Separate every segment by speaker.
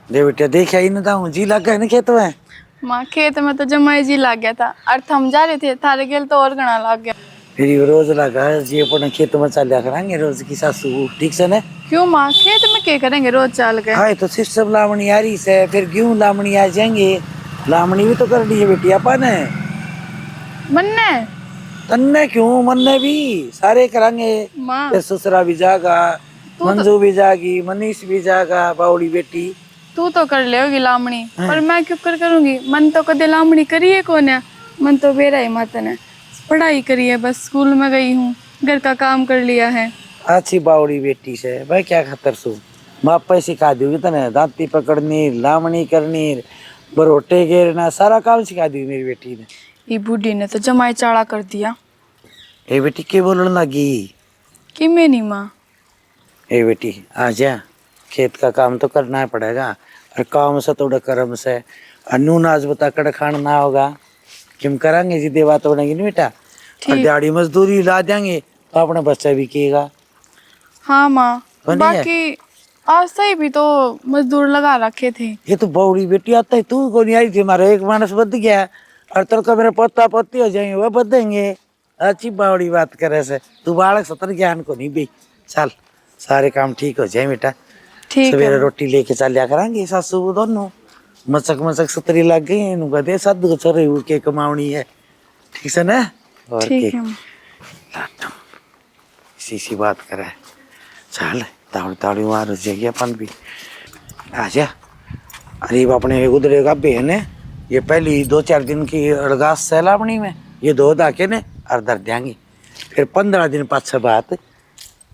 Speaker 1: दे बेटा देखा ही ना था जी लग गया ना खेत में।
Speaker 2: माँ खेत में तो जमाई जी लग गया था और हम जा रहे थे थारे गेल तो और घना लग गया।
Speaker 1: फिर ये रोज लगा जी अपन खेत में चल करेंगे रोज की सासू ठीक से ना।
Speaker 2: क्यों माँ खेत में क्या करेंगे रोज चाल के।
Speaker 1: हाँ तो सिस्टम लामणी आ रही से फिर गेहूं लामणी आ जाएंगे। लामणी भी तो करनी है बेटी अपन ने।
Speaker 2: मन्ने
Speaker 1: तन्ने क्यों मन्ने भी सारे करेंगे।
Speaker 2: माँ
Speaker 1: फिर ससुरा भी जागा
Speaker 2: तू
Speaker 1: मंजू भी जागी मनीष भी जागा बावड़ी बेटी।
Speaker 2: तो कर लेगी लामणी
Speaker 1: हाँ।
Speaker 2: पर मैं क्यों करूंगी। मन तो कदे लामणी करी है कौन है। मन तो बेरा ही मत ने पढ़ाई करी है बस स्कूल में गई हूँ घर का काम कर लिया है।
Speaker 1: अच्छी बावड़ी बेटी से भाई क्या खतर सू मापा सिखा दूंगी तने दांती पकड़नी लामणी करनी बरोटे घेरना सारा काम सिखा दी मेरी बेटी ने।
Speaker 2: ये बूढ़ी ने तो जमाई चाड़ा कर दिया।
Speaker 1: ए बेटी के बोलने लगी।
Speaker 2: कि मैं नहीं माँ।
Speaker 1: ए बेटी आ जा खेत का काम तो करना ही पड़ेगा और काम से थोड़ा कर्म से अनून आज बता कड़ खाना ना होगा किम करेंगे जी देवा तो बनेगी नहीं बेटा। और दिहाड़ी मजदूरी ला देंगे तो अपना बच्चा भी किएगा।
Speaker 2: हाँ माँ
Speaker 1: बनी है।
Speaker 2: बाकी आज से भी तो मजदूर लगा रखे थे।
Speaker 1: ये तो बौड़ी बेटी आता है तू को नहीं आई थी हमारा एक मानस बद गया और तेरे को मेरे पोता पोती हो जाएंगे वह बदेंगे। अच्छी बावड़ी बात करे से तू बालक सतर ज्ञान को नहीं बे चल सारे काम ठीक हो जाए बेटा।
Speaker 2: ठीक
Speaker 1: सवेरे
Speaker 2: है
Speaker 1: रोटी लेके चलिया करांगे सासू दोनों मचक मचक सतरी लग गई इन्हों कहते साधु को छोरे उड़ के कमावनी है ठीक से ना। और
Speaker 2: ठीक
Speaker 1: के
Speaker 2: है
Speaker 1: लाटम इसी सी बात करे चल तावड़ी तावड़ी मार हो जाएगी अपन भी आजा। अरे अपने उधर का बहन है ये पहली 2-4 दिन की अड़गास सैलावनी में ये दो दाके ने और दर देंगे फिर 15 दिन पाछे बात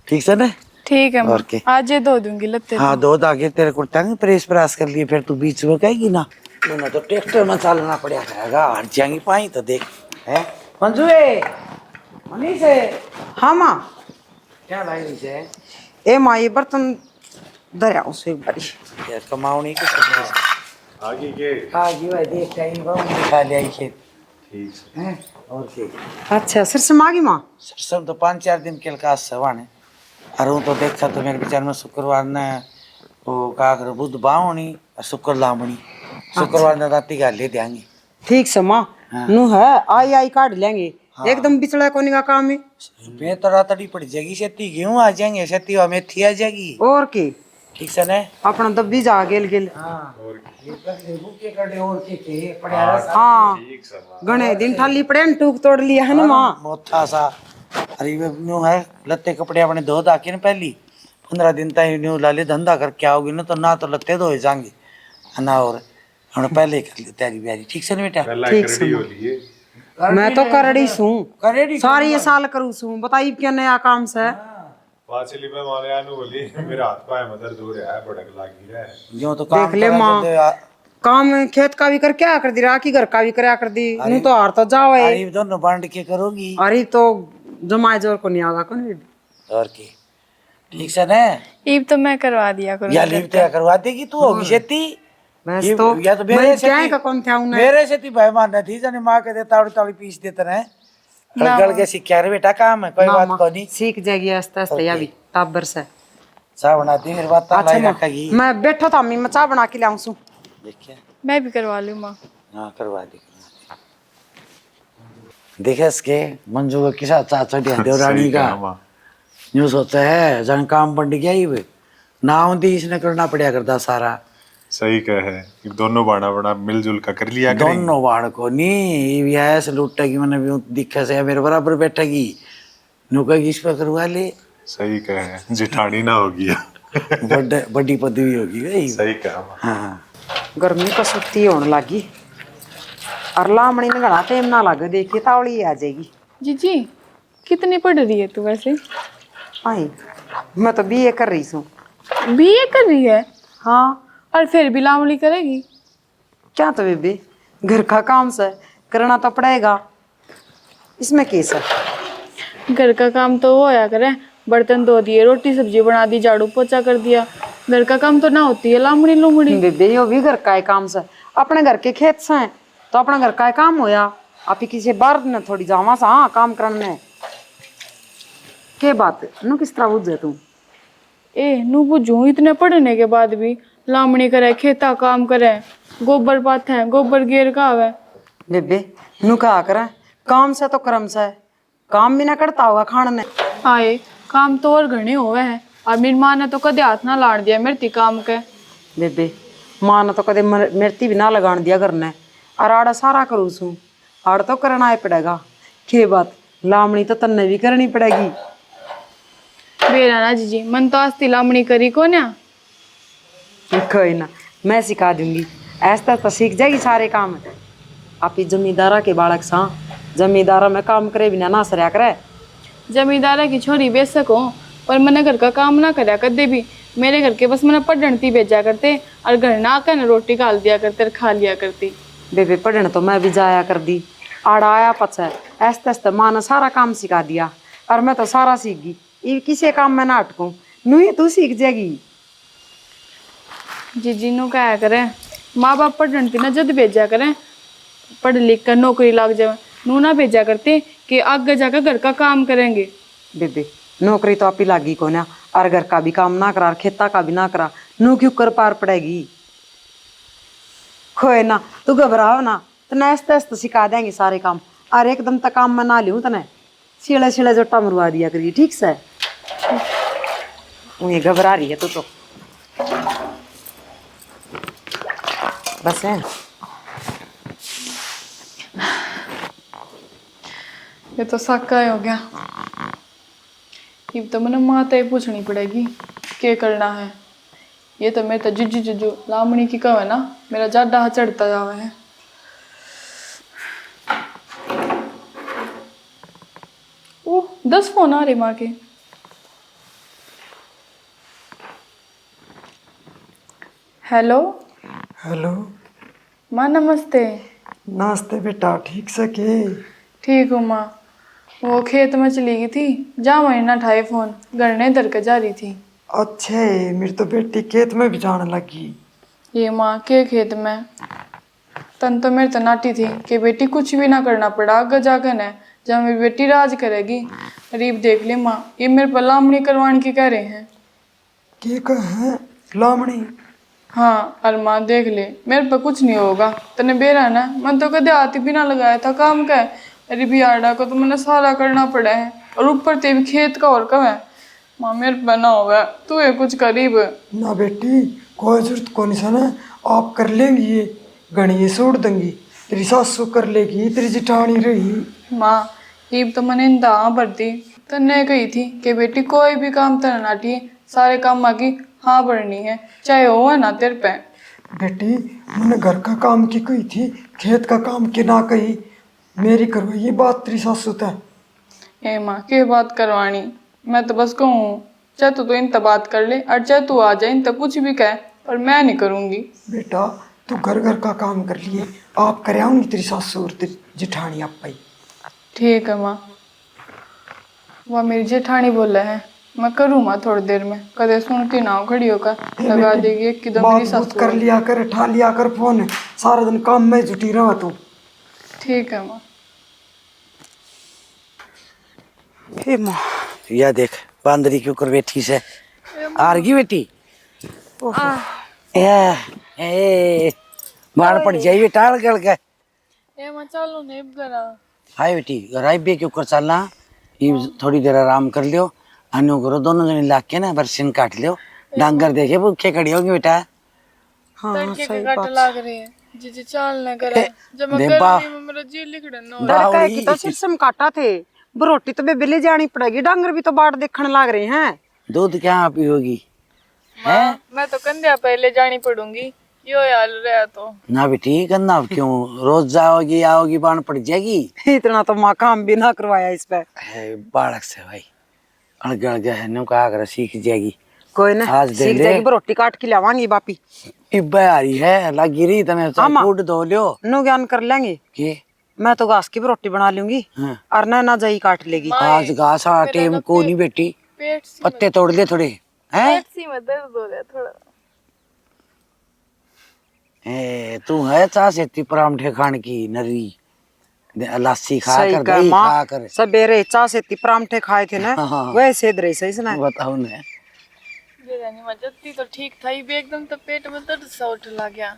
Speaker 1: ठीक से ना।
Speaker 2: ठीक है
Speaker 1: और के
Speaker 2: आज ये धो दूंगी लत्ते
Speaker 1: हाँ दो दागे तेरे कुर्ता में प्रेस प्रास कर लिए फिर तू बीच में कहेगी ना दोनों तो ट्रैक्टर में चलना पड़ेगा करेगा हट जाएंगी पाई तो देख है मंजू है मनीष है।
Speaker 3: हाँ माँ
Speaker 1: क्या लाई रही है।
Speaker 3: ए माँ ये बर्तन धरिया उसे एक बारी
Speaker 1: यार कमावनी के आगे के आगे भाई देख टाइम बहुत दिखा लिया खेत ठीक है। और के
Speaker 3: अच्छा सिरसम आ गई माँ।
Speaker 1: सरसम तो 5-4 दिन के का सवाने और वो तो देखा तो मेरे विचार में शुक्रवार ने वो का कर बुध बावनी और शुक्र लामणी शुक्रवार ने राती का ले देंगे।
Speaker 3: ठीक से माँ
Speaker 1: हाँ।
Speaker 3: नू है आई आई काट लेंगे। हाँ। एकदम बिचड़ा कोनी का काम है।
Speaker 1: मैं तो रातड़ी पड़ जाएगी खेती गेहूं आ जाएंगे खेती और मेथी आ जाएगी
Speaker 3: और की
Speaker 1: ठीक से ने
Speaker 3: अपना दब्बी जा गेल गेल।
Speaker 1: हाँ
Speaker 3: हाँ गणे दिन थाली पड़े न टूक तोड़ लिया है ना माँ।
Speaker 1: मोथा सा अरे न्यू है लत्ते कपड़े अपने धो धाके न पहली 15 दिन तक न्यू लाले धंधा करके आओगी ना तो लत्ते धोए जाएंगे ना और हमने पहले ही कर ली तैयारी ब्यारी ठीक से ना बेटा।
Speaker 3: ठीक से मैं तो करड़ी सूं सारी ये साल करूँ सूं बताइए क्या नया काम से
Speaker 4: पाचली में माने आनु बोली मेरा हाथ पाए मदर दूर है भड़क लागी है
Speaker 1: जो तो काम
Speaker 3: देख ले माँ काम खेत का भी कर क्या कर दी राखी घर का भी करया कर दी नू तो हार तो जाओ
Speaker 1: अरे दोनों बांट के करोगी
Speaker 3: अरे तो जमाए जोर को नहीं आगा कौन
Speaker 1: और की ठीक से ना।
Speaker 2: ईब तो मैं करवा दिया करूँ
Speaker 1: या लीव तय करवा देगी तू होगी खेती
Speaker 3: बस तो
Speaker 1: या तो मेरे से
Speaker 3: क्या का कौन था उन्हें
Speaker 1: मेरे से भाई मान थी जाने माँ के देता तावड़ी पीस देते रहे गल के सीख रे बेटा काम है कोई बात को नहीं
Speaker 3: सीख जाएगी आस्ते आस्ते या भी टाबर से
Speaker 1: चाय बनाती फिर बात
Speaker 3: अच्छा
Speaker 1: लाई रखेगी।
Speaker 3: मैं बैठो था मैं चाय बना के लाऊं सू
Speaker 1: देखिए
Speaker 2: मैं भी करवा लूँ माँ।
Speaker 1: हाँ करवा दी देखे इसके मंजू का किसा चाचा देवरानी का न्यू सोचा है जन काम बंट गया ही वे ना होती इसने करना पड़ा करता सारा
Speaker 4: सही कहे दोनों बाड़ा बड़ा मिलजुल का कर लिया करेंगे
Speaker 1: दोनों बाड़ को नहीं भी ऐसे लुटेगी मैंने भी दिखा से मेरे बराबर बैठेगी नु कहेगी इस पर करवा ले
Speaker 4: सही कहे जिठानी ना होगी
Speaker 1: बड़ी पदवी होगी भाई
Speaker 4: सही कहा
Speaker 1: हाँ
Speaker 3: गर्मी को सुत्ती होने लगी और लामणी ने घना टाइम ना लगे देखिए तावड़ी आ जाएगी।
Speaker 2: जीजी कितनी पढ़ रही है तू वैसे।
Speaker 3: आई मैं तो बीए कर रही हूँ।
Speaker 2: बीए कर रही है।
Speaker 3: हाँ
Speaker 2: और फिर भी लामड़ी करेगी
Speaker 3: क्या तो बेबी घर का काम से करना तो पड़ेगा इसमें केस है।
Speaker 2: घर का काम तो वो होया करे बर्तन धो दिए रोटी सब्जी बना दी झाड़ू पोछा कर दिया घर का काम तो ना होती है लामड़ी लुमड़ी।
Speaker 3: बेबी यो भी घर का ही काम से अपने घर के खेत से तो अपना घर का ही काम होया आप ही किसी बाहर न थोड़ी जावा सा हाँ काम करने के बात नू किस तरह बुझे तू
Speaker 2: ए नू बुझू इतने पढ़ने के बाद भी लामणी करे, खेता काम करे, गोबर पाथे, गोबर गेर का आवे।
Speaker 3: बेबे नू कहा करे, काम से तो कर्म से है, काम भी ना करता होगा खाने ने।
Speaker 2: आए काम तो और घने होवे है, और मेरी माँ ने तो कदे हाथ ना लाड़ दिया मेरे काम के।
Speaker 3: बेबे माँ ने तो कदे मेरती भी ना लगान दिया करने, और आड़ा सारा करूँ सू, आड़ तो करना ही पड़ेगा। के बात लामणी तो तन्ने भी करनी पड़ेगी।
Speaker 2: बेरा ना जीजी, मन तो आस्ती लामणी करी को ना।
Speaker 3: कोई ना, मैं सिखा दूंगी, ऐसा तो सीख जाएगी सारे काम। आप ही जमींदारा के बालक सा, जमींदारा में काम करे बिना ना सरया करे।
Speaker 2: जमींदारा की छोरी बेशक हो, पर मैंने घर का काम ना करया कदे भी। मेरे घर के बस मैंने पढ़ती भेजा करते, और घर ना आकर न रोटी खा दिया करते और खा लिया करती।
Speaker 3: बेबे पढ़ने तो मैं भी जाया कर दी, आड़ा आया पचा ऐसे ऐसे माँ ने सारा काम सिखा दिया, और मैं तो सारा सीख गई। ये किसी काम में ना अटकूं, नू ही तू सीख जाएगी।
Speaker 2: जीजी नु क्या करें, माँ बाप पढ़ती ना जद भेजा करें, पढ़ लिख कर नौकरी लग जाए, नू ना भेजा करते कि आगे जाकर घर का काम करेंगे।
Speaker 3: बेबे नौकरी तो आप ही लागी को ना, और घर का भी काम ना करा, और खेता का भी ना करा, नू क्यों कर पार पड़ेगी। खोए ना तू घबराओ ना, तने ऐसे ऐसे सिखा देंगे सारे काम, और एकदम तक काम में ना लूँ तने सीढ़े सीढ़े जोटा मरवा दिया करिए, ठीक से। ये घबरा रही है तू तो बस है।
Speaker 2: ये तो साका हो गया, ये तो मैंने माता ही पूछनी पड़ेगी क्या करना है। ये तो मेरे तो जुजू जुजू लामणी की कहो है ना, मेरा ज्यादा चढ़ता जावा है। ओह 10 फोन आ रहे माँ के। Hello
Speaker 5: hello.
Speaker 2: माँ नमस्ते।
Speaker 5: नाश्ते बेटा ठीक से के?
Speaker 2: ठीक हूँ माँ, वो खेत में चली गई थी, जा वहीं ना ठाए फोन, घर ने धर के जा रही थी।
Speaker 5: अच्छे, मेरी तो बेटी खेत में भी जाने लगी।
Speaker 2: ये माँ के खेत में, तन तो मेरे तो नाटी थी कि बेटी कुछ भी ना करना पड़ा आगे जाकर न, जब मेरी बेटी राज करेगी। रीब देख ली माँ, ये मेरे पर लामणी करवाने की कह रहे हैं।
Speaker 5: के कहे लामणी?
Speaker 2: हाँ और माँ देख ले, मेरे पर कुछ नहीं होगा, तने बेरा ना, मन तो कदे हाथ भी ना लगाया था काम का। अरे भी आड़ा को तो मैंने सारा करना पड़ा है, और ऊपर ते भी खेत का और कब है। माँ मेरे पर ना होगा, तू ये कुछ करीब।
Speaker 5: ना बेटी कोई जरूरत कौन सा ना, आप कर लेंगी, ये गणिये छोड़ देंगी, तेरी सासू कर लेगी, तेरी जिठानी रही।
Speaker 2: माँ ईब तो मैंने इंदा भरती, तन्ने कही थी कि बेटी कोई भी काम तना नाटी, सारे काम की हाँ भरनी है, चाहे हो है ना तेरे पे।
Speaker 5: बेटी मैंने घर का काम की कही थी, खेत का काम की ना कही, मेरी करवाई ये बात तेरी सासू तय।
Speaker 2: ए माँ के बात करवानी, मैं तो बस कहूँ चाहे तो इन तक बात कर ले, और चाहे तू आ जाए इन तक कुछ भी कहे, पर मैं नहीं करूँगी।
Speaker 5: बेटा तू घर घर का काम कर लिए, आप कर आऊंगी तेरी सासू और तेरी जिठानी आप पाई।
Speaker 2: ठीक है माँ, वह मेरी जेठानी बोला है, मैं करूँ माँ थोड़ी देर में, कदे सुनती ना हो, खड़ी होकर लगा देगी एक किदम मेरी
Speaker 5: बात
Speaker 2: सासू।
Speaker 5: कर लिया कर, ठा लिया कर फोन, सारा दिन काम में जुटी रहा तू।
Speaker 2: ठीक है माँ।
Speaker 1: हे माँ, या देख बांदरी के ऊपर बैठी से आ रही बेटी। ए मार पड़ जाइए टाल गल के।
Speaker 2: ए माँ चलो नहीं करा।
Speaker 1: हाय बेटी, घर आई बे के ऊपर चलना, ये थोड़ी देर आराम कर लियो, अनु करो दोनों जने लाग के ना बरसिन काट लियो, डांगर देखे भूखे खड़ी होगी बेटा।
Speaker 3: हाँ
Speaker 2: तड़के
Speaker 3: सही
Speaker 2: के काट
Speaker 3: बात।
Speaker 2: लाग रहे हैं, जी चाल न करे, जब मैं
Speaker 1: दे बा-
Speaker 2: गर्मी में मेरा जी लिखड़न हो।
Speaker 3: डर की तो सिरसम काटा थे, रोटी तो बेबे ले जानी पड़ेगी, डांगर भी तो बाट देखने लाग रहे हैं।
Speaker 1: दूध क्या पियोगी?
Speaker 2: माँ मैं तो कंध्या पहले जानी पड़ूंगी, यो यार रहा तो।
Speaker 1: ना बेटी करना अब क्यों, रोज जाओगी आओगी बाण पड़ जाएगी।
Speaker 3: इतना तो माँ काम भी ना करवाया इस पे।
Speaker 1: बालक से भाई अड़ग अड़ग है नु का कर सीख जाएगी।
Speaker 3: कोई ना
Speaker 1: आज दे
Speaker 3: सीख
Speaker 1: ले।
Speaker 3: जाएगी, रोटी काट के लावांगी बापी।
Speaker 1: इब्बे आ रही है लगी रही तने फूड धो लियो
Speaker 3: नो ज्ञान कर लेंगे,
Speaker 1: के
Speaker 3: मैं तो घास की भी रोटी बना लूंगी,
Speaker 1: हाँ।
Speaker 3: और ना जाई काट लेगी।
Speaker 1: आज घास आ टेम को नहीं बेटी,
Speaker 2: पेट सी
Speaker 1: पत्ते तोड़ ले थोड़े हैं।
Speaker 2: पेट सी में दर्द हो रहा थोड़ा।
Speaker 1: ए तू है चा से परांठे खान की नरी, लस्सी खा
Speaker 3: सही
Speaker 1: कर
Speaker 3: कहा
Speaker 1: दही
Speaker 3: माँ,
Speaker 1: खा कर।
Speaker 3: सवेरे चा से परांठे खाए थे ना,
Speaker 1: हाँ।
Speaker 3: वैसे दे रही सही से ना।
Speaker 1: बताओ ने
Speaker 2: देरानी माँ जत्ती तो ठीक था ही भी एकदम तो पेट में दर्द सा उठ ला गया।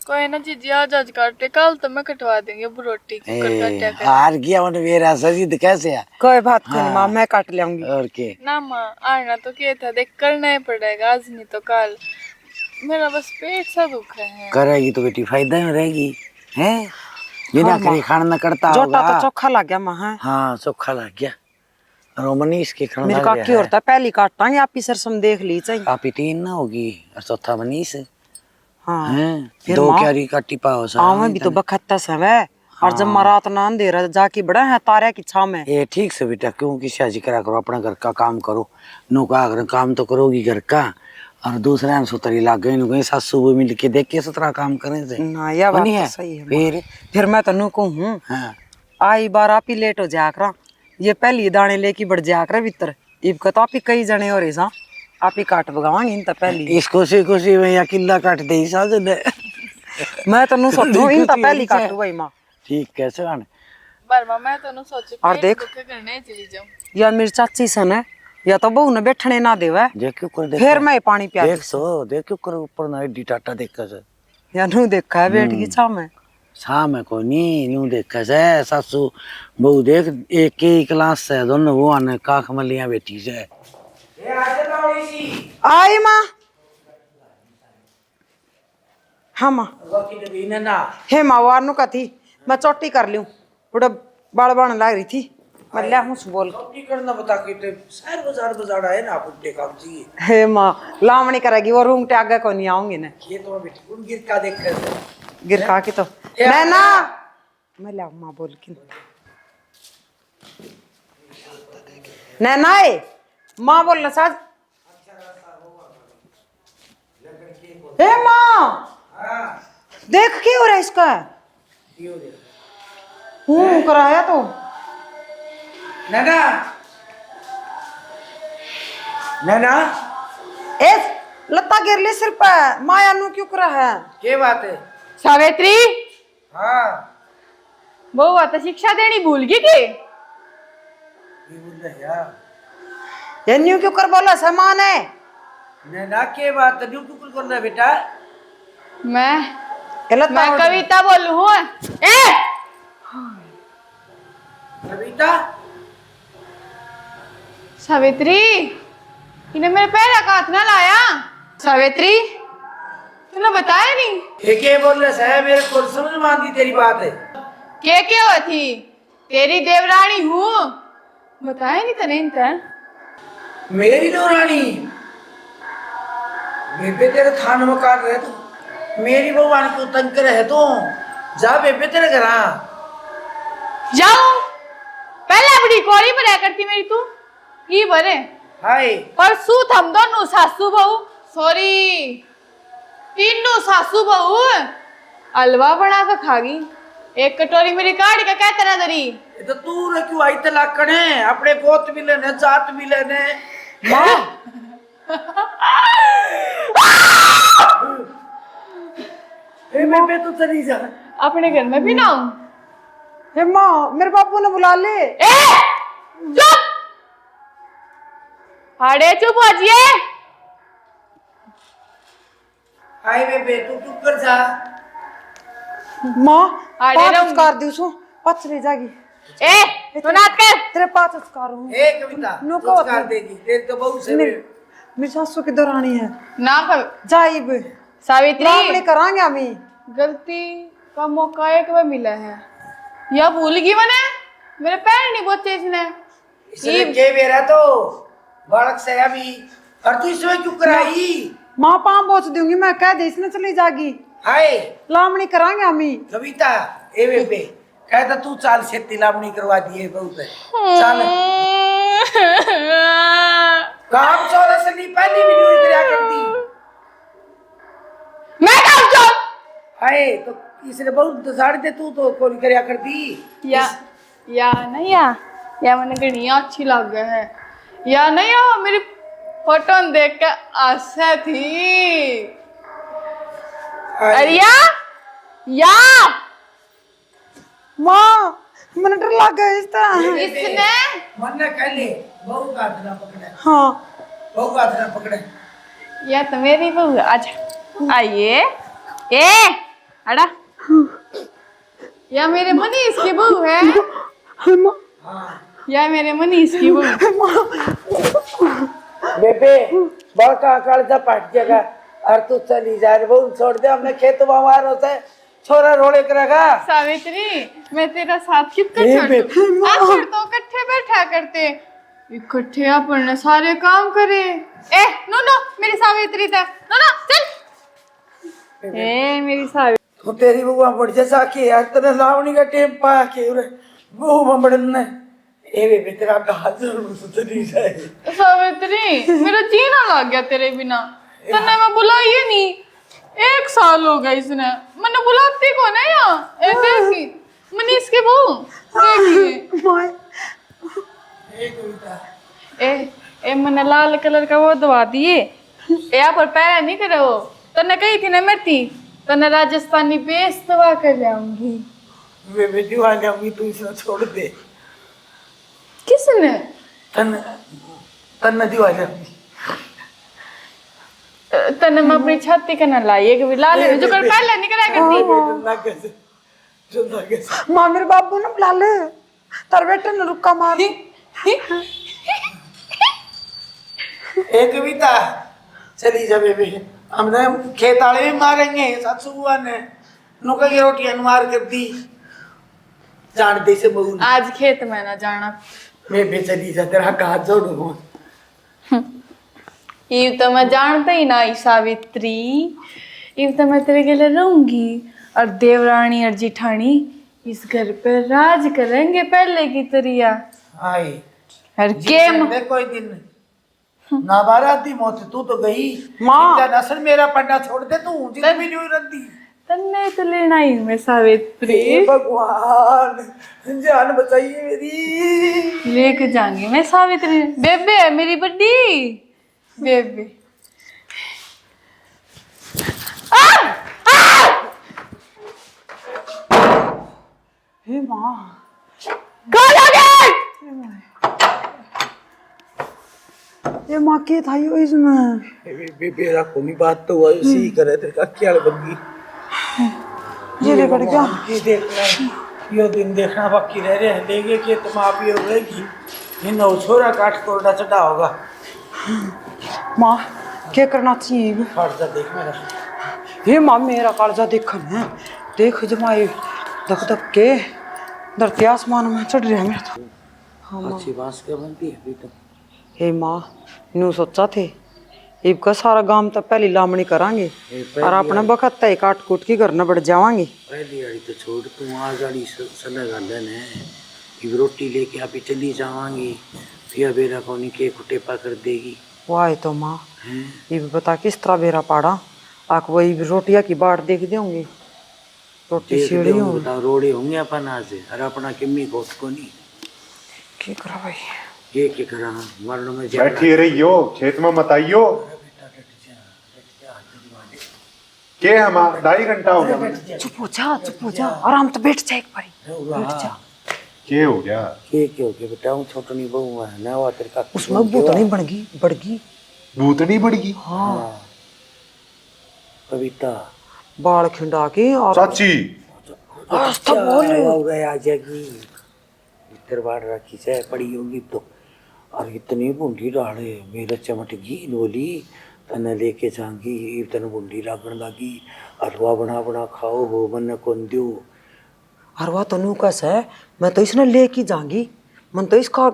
Speaker 2: कोई ना जीजी आज आज काटे कल तो मैं कटवा देंगे रोटी काटा कर।
Speaker 1: हार गया मैंने मेरा सजीद कैसे है?
Speaker 3: कोई बात नहीं माँ, मैं काट लाऊंगी।
Speaker 1: और के
Speaker 2: ना माँ आना तो क्या था, देख करना ही पड़ेगा आज नहीं तो कल। मेरा बस पेट सा दुख है।
Speaker 1: करेगी तो बेटी फायदा में रहेगी हैं, बिना करे खाना न करता
Speaker 3: जोटा
Speaker 1: होगा।
Speaker 3: तो चोखा लग गया माँ। है
Speaker 1: हाँ चोखा लग गया। रोमनीस के खाना
Speaker 3: मेरी
Speaker 1: लग
Speaker 3: काकी
Speaker 1: गया
Speaker 3: और था पहली काटांगे, आप ही सरसम देख ली चाहिए।
Speaker 1: आप ही तीन ना होगी और चौथा मनीस
Speaker 3: हाँ
Speaker 1: हैं।
Speaker 3: फिर
Speaker 1: दो
Speaker 3: माँ,
Speaker 1: क्यारी काटी पाओ
Speaker 3: आवे भी तो बखत्ता समय और जब रात ना अंधेरा जाके बड़ा है तारे की छाव में।
Speaker 1: ये ठीक से बेटा, क्यों किसी आज करा करो, अपना घर का काम करो। नो का अगर काम तो करोगी घर का, और दूसरा ने सुतरी लाग गई नु कहीं सासू वो मिल के देख के सुतरा काम करें से
Speaker 3: ना यह बात
Speaker 1: बनी
Speaker 3: तो
Speaker 1: है।
Speaker 3: सही है। फिर मैं तो नु कहूँ
Speaker 1: हाँ
Speaker 3: आई बार आप ही लेट हो जाया करा, ये पहली दाने लेके बढ़ जाया करा भीतर। इब का तो आप ही कई जने हो रहे सा, आप ही काट भगावांगे इन तो पहली।
Speaker 1: इसको से खुशी में या किला काट दे साजन
Speaker 3: मैं तो नु सोचूं इन तो पहली काटू भाई माँ।
Speaker 1: ठीक कैसे आने
Speaker 2: बर्मा मैं तो ना सोचे
Speaker 3: और
Speaker 2: पेट
Speaker 3: देख।
Speaker 2: दुखे करने चली जाऊं।
Speaker 3: या मेरी चाची सन है, या तो बहू ने बैठने ना देवे,
Speaker 1: देख क्यों कर
Speaker 3: फिर मैं पानी पिया
Speaker 1: देख सो देख क्यों कर ऊपर ना एडी टाटा देख कर
Speaker 3: या नु देखा है बेट की छाव में।
Speaker 1: शाम है को नी न्यू देखा से सासू बहू देख एक ही क्लास से दोनों वो आने काख मलियां बेटी से।
Speaker 3: आई माँ। हाँ माँ हे माँ वारनु का थी, मैं चोटी कर लूं, बड़ा बाल बाण लग रही थी, मैं ले हूँ बोल।
Speaker 1: करना बता के शहर बाजार बाजार आए ना बुड्ढे काम जी।
Speaker 3: हे माँ लावणी करेगी वो रूम के आगे को नहीं आऊंगी ना।
Speaker 1: ये तो बेटी उन गिर का देख कर
Speaker 3: गिर खा के तो मैं ना मैं ले माँ बोल के नैना माँ बोलना साज। हे माँ देख क्या हो रहा है इसका, हूँ कराया तो
Speaker 1: नैना नैना
Speaker 3: एस लता गिर ले सिर पर, माया नु क्यों करा है?
Speaker 1: क्या बात है?
Speaker 2: सावित्री
Speaker 1: हाँ
Speaker 2: बहुआ तो शिक्षा देनी भूल गई थी।
Speaker 1: ये बोल रहे यार
Speaker 3: ये न्यू क्यों कर बोला सामान है?
Speaker 1: नैना क्या बात है न्यू क्यों कर रहा है बेटा?
Speaker 2: मैं कविता बोलूं हूँ। ए
Speaker 1: कविता
Speaker 2: सावित्री इन्हें मेरे पैर का हाथ ना लाया। सावित्री तूने बताया नहीं
Speaker 1: ये क्या बोल रहा है? मेरे को समझ में आती तेरी बात है।
Speaker 2: क्या हुआ थी? तेरी देवरानी हूँ, बताया नहीं तने इनका।
Speaker 1: मेरी देवरानी बेबे तेरे थान में काट रहे तू, मेरी भगवान को तंग करे है तू, जा बेबे तेरे घर आ।
Speaker 2: जाओ पहले अपनी कोरी बनाया करती मेरी तू की बने
Speaker 1: हाय
Speaker 2: परसू थम दोनों सासू बहू सॉरी तीनों सासू बहू हलवा बना के खागी, एक कटोरी मेरी काट का कहते ना दरी।
Speaker 1: ये तो तू रे क्यों आई तलाक कने, अपने गोत मिले ने जात मिले ने मां। ए बेबे तू चली जा
Speaker 2: अपने घर में भी ना हूं।
Speaker 3: हे माँ मेरे बापू ने बुला ले।
Speaker 2: ए चुप अरे चुप हो जिए।
Speaker 1: हाय बेबे तू चुप कर जा।
Speaker 3: माँ
Speaker 2: अरे
Speaker 3: पाँच
Speaker 2: रंग-
Speaker 3: उसकार दी सो पच ले जागी।
Speaker 2: ए तू नाच कर।
Speaker 3: तेरे पाँच उसकार हूँ।
Speaker 1: ए कविता
Speaker 3: नो
Speaker 1: तू
Speaker 3: को
Speaker 1: कर देगी तेरे तो बहुत से
Speaker 3: मेरी सासू की दौरानी है
Speaker 2: ना कर
Speaker 3: जाइब
Speaker 2: सावित्री
Speaker 3: लावणी करांगे हमी।
Speaker 2: गलती का मौका एक बार मिला है, या भूल गई मैंने, मेरे पैर नहीं पहुंचे इसने।
Speaker 1: इसने के बेरा तो बालक से अभी और तू इसमें क्यों कराई?
Speaker 3: माँ पाँव पहुँच दूंगी मैं, कह दे इसने चली जागी।
Speaker 1: हाय
Speaker 3: लावणी करांगे हमी।
Speaker 1: कविता ए बेबे कहता तू चाल से तिलामणी करवा दिए बहुत है चाल काम चोरा से नहीं पहली वीडियो इधर कर दी।
Speaker 2: मैं काम चोर
Speaker 1: हाय तो इसने बहुत दसाड़ दे तू तो कॉल करया कर दी।
Speaker 2: या नहीं या मैंने गणिया अच्छी लग गया है या नहीं हो मेरी फोटो देख के आशा थी। अरे या
Speaker 3: माँ मैंने डर लग गया इस तरह।
Speaker 2: इसने
Speaker 1: मन ने कह ले बहु का हाथ ना पकड़े,
Speaker 3: हाँ
Speaker 1: बहु का हाथ ना पकड़े।
Speaker 2: या तो मेरी बहू है। अच्छा आइए। ए अड़ा या मेरे मनीष की बहू है। या मेरे मनीष की बहू।
Speaker 1: बेबे बड़का कालजा पट जाएगा और तू चली जा रे बहू छोड़ दे हमने खेत बाहर होता है छोरा रोड़े करेगा।
Speaker 2: सावित्री मैं तेरा साथ कितना छोड़ू। आखिर तो इकट्ठे बैठा करते इकट्ठे अपन सारे काम करे। ए नो नो मेरी सावित्री था नो नो चल। ए मेरी सावित्री
Speaker 1: तो तेरी बहू बढ़ जा साकी यार तेरे लावणी का टेम पा के उरे बहू बमड़न ने ए बेबे तेरा हाथ जरूर सुधरी जाए।
Speaker 2: सावित्री मेरा जीना लग गया तेरे बिना। तन्ने मैं बुलाई ही नहीं। 1 साल हो गया इसने मैंने बुलाती कौन है यहाँ। ए देखी मनीष के बहू देखिए। ए मैंने लाल कलर का वो दवा दिए यहाँ पर पैरा नहीं करे वो। तन्ने कही थी ना मेरी तन्ने राजस्थानी बेस दवा कर लाऊंगी।
Speaker 1: बेबे दीवा लाऊंगी तू इसे छोड़ दे।
Speaker 2: किसने
Speaker 1: तन्ने दीवा लाऊंगी।
Speaker 2: तन्ने मैं अपनी छाती का ना लाई एक भी लाल जो कर पहले नहीं करा करती।
Speaker 3: माँ मेरे बाबू ने बुला ले तार बेटे ने रुक्का मार।
Speaker 1: एक कविता चली जा बेबे हमने खेत आले भी मारेंगे सासू बुआ ने नुका की रोटियां मार कर दी जान दे से बहू ने।
Speaker 2: आज खेत में ना जाना।
Speaker 1: बेबे चली जा तेरा हाथ जोड़ू।
Speaker 2: ये तो मैं जानता ही ना सावित्री। ये तो मैं तेरे के लिए रहूंगी और देवरानी और जिठानी इस घर पे राज करेंगे पहले की तरिया।
Speaker 1: आई
Speaker 2: और गेम
Speaker 1: कोई दिन ना बाराती मौत तू तो गई
Speaker 3: माँ।
Speaker 1: इतना नस्ल मेरा पन्ना छोड़ दे तू जितनी भी नहीं रद्दी।
Speaker 2: तन्ने तो लेना ही मैं सावित्री।
Speaker 1: हे भगवान जान बचाइए मेरी।
Speaker 2: लेके जाऊंगी मैं सावित्री। बेबे है मेरी बड्डी बेबे।
Speaker 3: हे माँ ये माँ के था यो इसमें।
Speaker 1: बेबे रखो नहीं बात तो वही सी करे तेरे का क्या बंगी।
Speaker 3: ये लेकर क्या
Speaker 1: ये देखना यो दिन देखना बाकी रह रहे हैं लेगे कि तुम आप ही होगी ये नौ छोरा काट कोरडा चढ़ा होगा।
Speaker 3: माँ क्या करना चाहिए
Speaker 1: काट देख मेरा।
Speaker 3: हे माँ मेरा कालजा देखन है देख जमाए धक धक के धरती आसमान में चढ़ रहे हैं मेरा तो।
Speaker 1: अच्छी बात क्या बनती है अभी तो।
Speaker 3: हे माँ नू सोचा थे इब का सारा गांव तो पहली लामणी करांगे और अपने बखत तय काट कूट की करने बढ़ जावांगे।
Speaker 1: पहली गाड़ी तो छोड़ तू आ गाड़ी सला गालन है इब रोटी लेके आप ही चली जावांगी फिर बेरा कोनी के कुटे पकड़ देगी।
Speaker 3: वाह तो माँ ये बता किस तरह बेरा पाड़ा आक वही रोटियां की बाट देख देंगे रोटी सीढ़ी होंगी
Speaker 1: बताओ रोड़े होंगे अपन आज और अपना किम्मी को उसको नहीं
Speaker 3: क्या करा भाई
Speaker 1: ये क्या करा मरण में
Speaker 4: बैठी रहियो खेत में मत आइयो। के हम 2.5 घंटा हो गया।
Speaker 3: चुप हो जा आराम तो बैठ जा एक बारी बैठ जा।
Speaker 4: के हो गया
Speaker 1: के हो गया बेटा हूँ छोटनी बहू है ना हुआ तेरे का
Speaker 3: उसमें भूतनी बढ़गी
Speaker 4: भूतनी बढ़ गई।
Speaker 3: हाँ
Speaker 1: कविता
Speaker 3: बाल खिंडा के और
Speaker 4: चाची
Speaker 3: रास्ता बोल
Speaker 1: हो गया जगी दरबार रखी से पड़ी होगी तो और इतनी बूंदी डाले मेरा चमट गई बोली तने लेके जाऊंगी इतने बूंदी लागण लगी हलवा बना खाओ हो मन कौन दो
Speaker 3: हरवा तो नू कस है मैं तो इसने लेके जाऊंगी मन तो इसका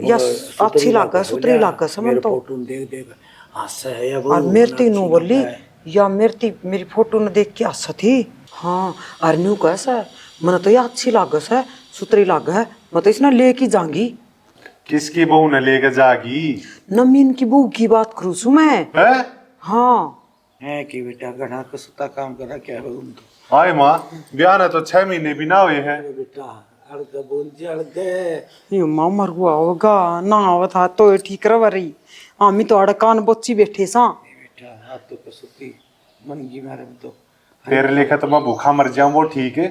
Speaker 3: या अच्छी लागा सुतरी लागा समझ तो
Speaker 1: फोटो देख देख हंस है या
Speaker 3: और मेरी नू बोली या मेरी फोटो ने देख के हंस थी। हाँ और नू कैसा है मन तो ये अच्छी लागस है सुतरी लाग है मैं तो इसने लेके जाऊंगी।
Speaker 4: किसकी बहू ने लेकर जागी
Speaker 3: नमीन की बहू की बात करूँ सु मैं
Speaker 4: है।
Speaker 3: हाँ
Speaker 1: है कि बेटा गधा कसुता काम करा क्या हो तुम तो
Speaker 4: हाय माँ ब्याह ने तो 6 महीने भी ना हुए हैं।
Speaker 1: बेटा अड़के बोल जड़के
Speaker 3: ये माँ मर हुआ होगा ना आवता तो ठीक रह रही आमी तो अड़कान बच्ची बैठे सा
Speaker 1: बेटा हाथ तो कसुती मन की मारे में तो
Speaker 4: तेरे लेखा तो मैं भूखा मर जाऊं वो ठीक है।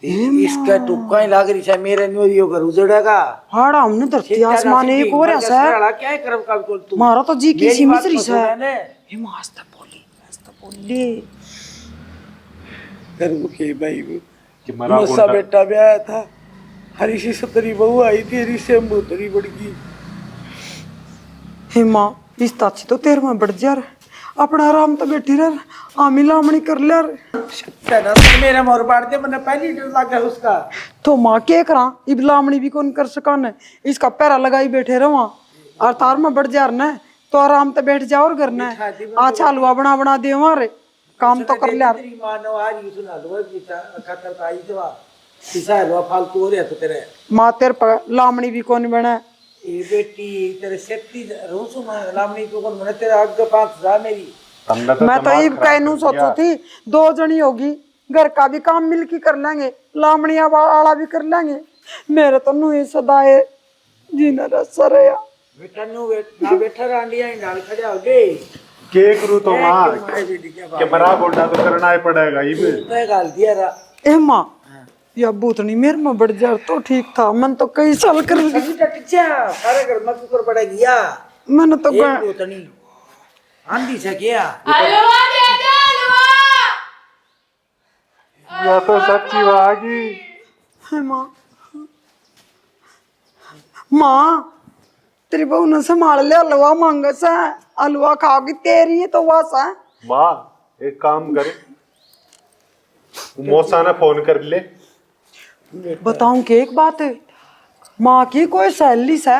Speaker 1: इसका टुक्का ही लाग रही है मेरे न्योरियो घर उजड़ेगा।
Speaker 3: हाड़ा हमने धरती आसमान एक हो रहा है।
Speaker 1: क्या है करम का बोल तू
Speaker 3: मारा तो जी की
Speaker 1: मेरी
Speaker 3: सी
Speaker 1: बात
Speaker 3: मिसरी
Speaker 1: तो
Speaker 3: से
Speaker 1: सुना ने।
Speaker 3: ये मस्त बोली
Speaker 1: करूँ के भाई
Speaker 4: कि मरा
Speaker 1: मसा
Speaker 4: बोलता
Speaker 1: बेटा भी आया था। हरी सी सतरी बहू आई थी, हरी से अम्बूतरी बढ़ गई।
Speaker 3: हे माँ इस ताची तो तेरे में बढ़ जा रे। अपना आराम तो बैठी रह आमी लामणी कर ले रे।
Speaker 1: ना तो मेरे मोर बाड़ दे मैंने पहली डर लगा उसका।
Speaker 3: तो माँ के करा इब लामणी भी कौन कर सका न। इसका पैरा लगाई बैठे रहो और तार में बढ़ जा रहा तो आराम तो बैठ जाओ और करना है। अच्छा हलवा बना बना दे हमारे काम तो कर ले।
Speaker 1: तेरी मां ने आज ही सुना लो बेटा खतर का आई तो किसा हलवा फालतू हो रहा तो तेरे
Speaker 3: माँ तेरे पर लामणी भी कौन बना।
Speaker 1: ये बेटी तेरे सेफ्टी रोसु में लामनी को कौन बने तेरे आगे 5,000 मेरी।
Speaker 3: मैं तो ये कहनू सोचू थी 2 जनी होगी घर का भी काम मिल के कर लेंगे लामणिया वाला भी कर लेंगे। मेरे तो नू ही सदाए जीना रसा रहा
Speaker 1: बेटा नु ना बैठा रांडिया ही डाल खड़ा हो गए
Speaker 4: के करूँ तो माँ कि मरा बोलता तो करना ही पड़ेगा ये भी
Speaker 1: तो गाल दिया रा
Speaker 3: ए माँ या भूतनी मेरे में बढ़ जा तो ठीक था। मन तो कई साल कर ली
Speaker 1: टटिचा सारे घर में कुकर पड़ा गया
Speaker 3: मैंने तो
Speaker 1: एक उतनी आंधी से क्या
Speaker 2: हलवा दे दे हलवा।
Speaker 4: या तो सच्ची बागी
Speaker 3: है माँ माँ तेरी बहू ने संभाल ले हलवा मांगा सा हलवा खाओगी तेरी है तो वासा
Speaker 4: माँ एक काम करे मौसा ने फोन कर ले।
Speaker 3: बताऊं कि एक बात है माँ की कोई सहेली से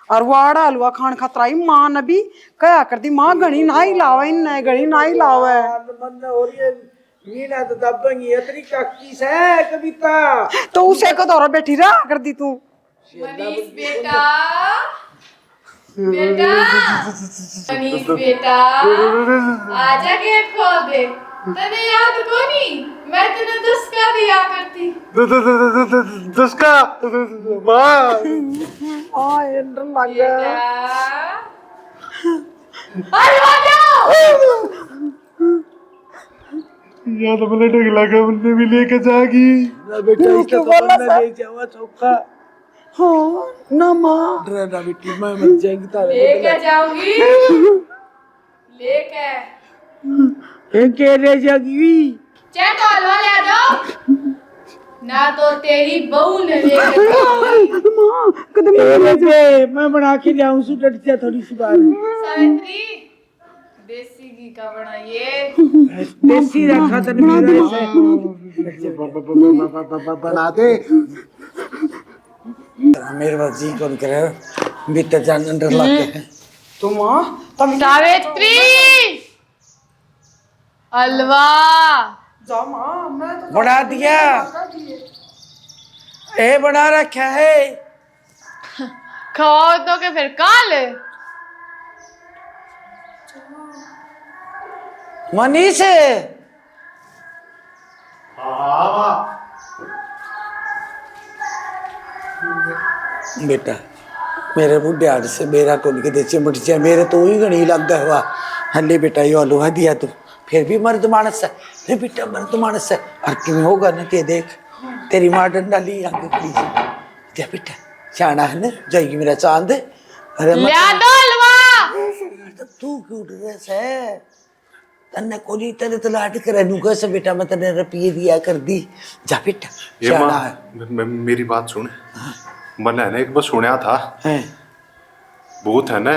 Speaker 3: और वो आड़ा हलवा खान खतराई माँ ने भी कया करती माँ घड़ी ना ही लावे इन घड़ी ना ही लावे
Speaker 1: मन हो रही है मीना तो दबंगी इतनी काकी से कविता
Speaker 3: तो उसे को दौरा बैठी रहा कर दी तू।
Speaker 2: मनीष बेटा बेटा मनीष बेटा आजा गेट खोल दे। तने याद कोनी मैं तेने दुस्का दिया करती।
Speaker 4: दुस्का माँ
Speaker 3: आ एंडर लगा
Speaker 2: हलवा दो।
Speaker 4: या तो मैंने ढंग लगा मैंने भी लेके जागी
Speaker 1: बेटा इसको तो बनना ले जावा चौका
Speaker 3: हाँ ना माँ
Speaker 1: डरा बेटी मैं मर जाएगी तारे
Speaker 2: लेके जाऊंगी लेके
Speaker 1: के ले जागी
Speaker 2: चाहे तो हलवा ले दो ना तो तेरी बहू ने लेके जाऊंगी।
Speaker 3: माँ कदम
Speaker 1: मैं बना के लाऊं सु टटिचा थोड़ी सी बात
Speaker 2: सावित्री देसी घी का बना ये
Speaker 1: देसी रखा तन मेरा बना दे मेरे पास जी कौन करे भीतर जान अंदर लाते हैं
Speaker 3: तो माँ तब
Speaker 2: सावित्री हलवा
Speaker 3: जा माँ मैं तो
Speaker 1: बना दिया ए बना रखा है
Speaker 2: खाओ तो के फिर काल
Speaker 1: मनीष बेटा मेरे बुढ़े हाथ से मेरा कौन के देचे मटिचा मेरे तो ही गणी लगता हुआ हल्ले बेटा ये हलवा दिया तू फिर भी मर्द मानस है अरे बेटा मर्द मानस है और क्यों होगा ना के देख तेरी माँ डंडा ली आगे खड़ी क्या बेटा सियाना है ना जाएगी मेरा चांद अरे
Speaker 2: ले दो हलवा।
Speaker 1: तू क्यों ड्रेस है तन्ने कोली तेरे तो लाट करे नु कैसे बेटा मैं तने रुपये दिया कर दी जा बेटा
Speaker 4: ये
Speaker 1: सियाना है
Speaker 4: माँ मेरी बात सुन मैंने है ना एक बार सुना था
Speaker 1: हैं
Speaker 4: भूत है ना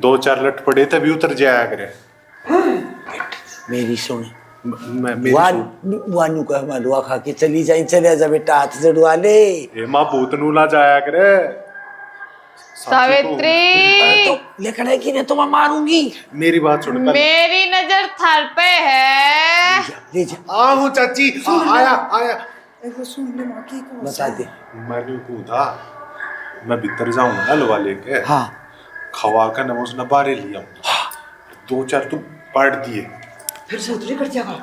Speaker 4: 2-4 लट पड़े थे भी उतर जाया करे
Speaker 1: मेरी सुन
Speaker 4: मेरी
Speaker 1: वानू का हलवा खा के चली जाई चले जा बेटा हाथ जड़वा ले
Speaker 4: ये माँ भूत नूला जाया करे
Speaker 2: सावित्री
Speaker 1: तो लेकर है कि नहीं तो मैं मारूंगी
Speaker 4: मेरी बात सुन कर
Speaker 2: मेरी नजर थर पे है।
Speaker 1: ले जा
Speaker 4: आहू चाची आया आया
Speaker 3: सुन ले माँ की
Speaker 1: बता दे
Speaker 4: मैंने पूछा मैं भीतर जाऊंगा ना लवा लेके
Speaker 1: हाँ
Speaker 4: खवा कर ना उसने बारे लिया 2-4 तो पाट दिए
Speaker 3: फिर से उतरी कर जाएगा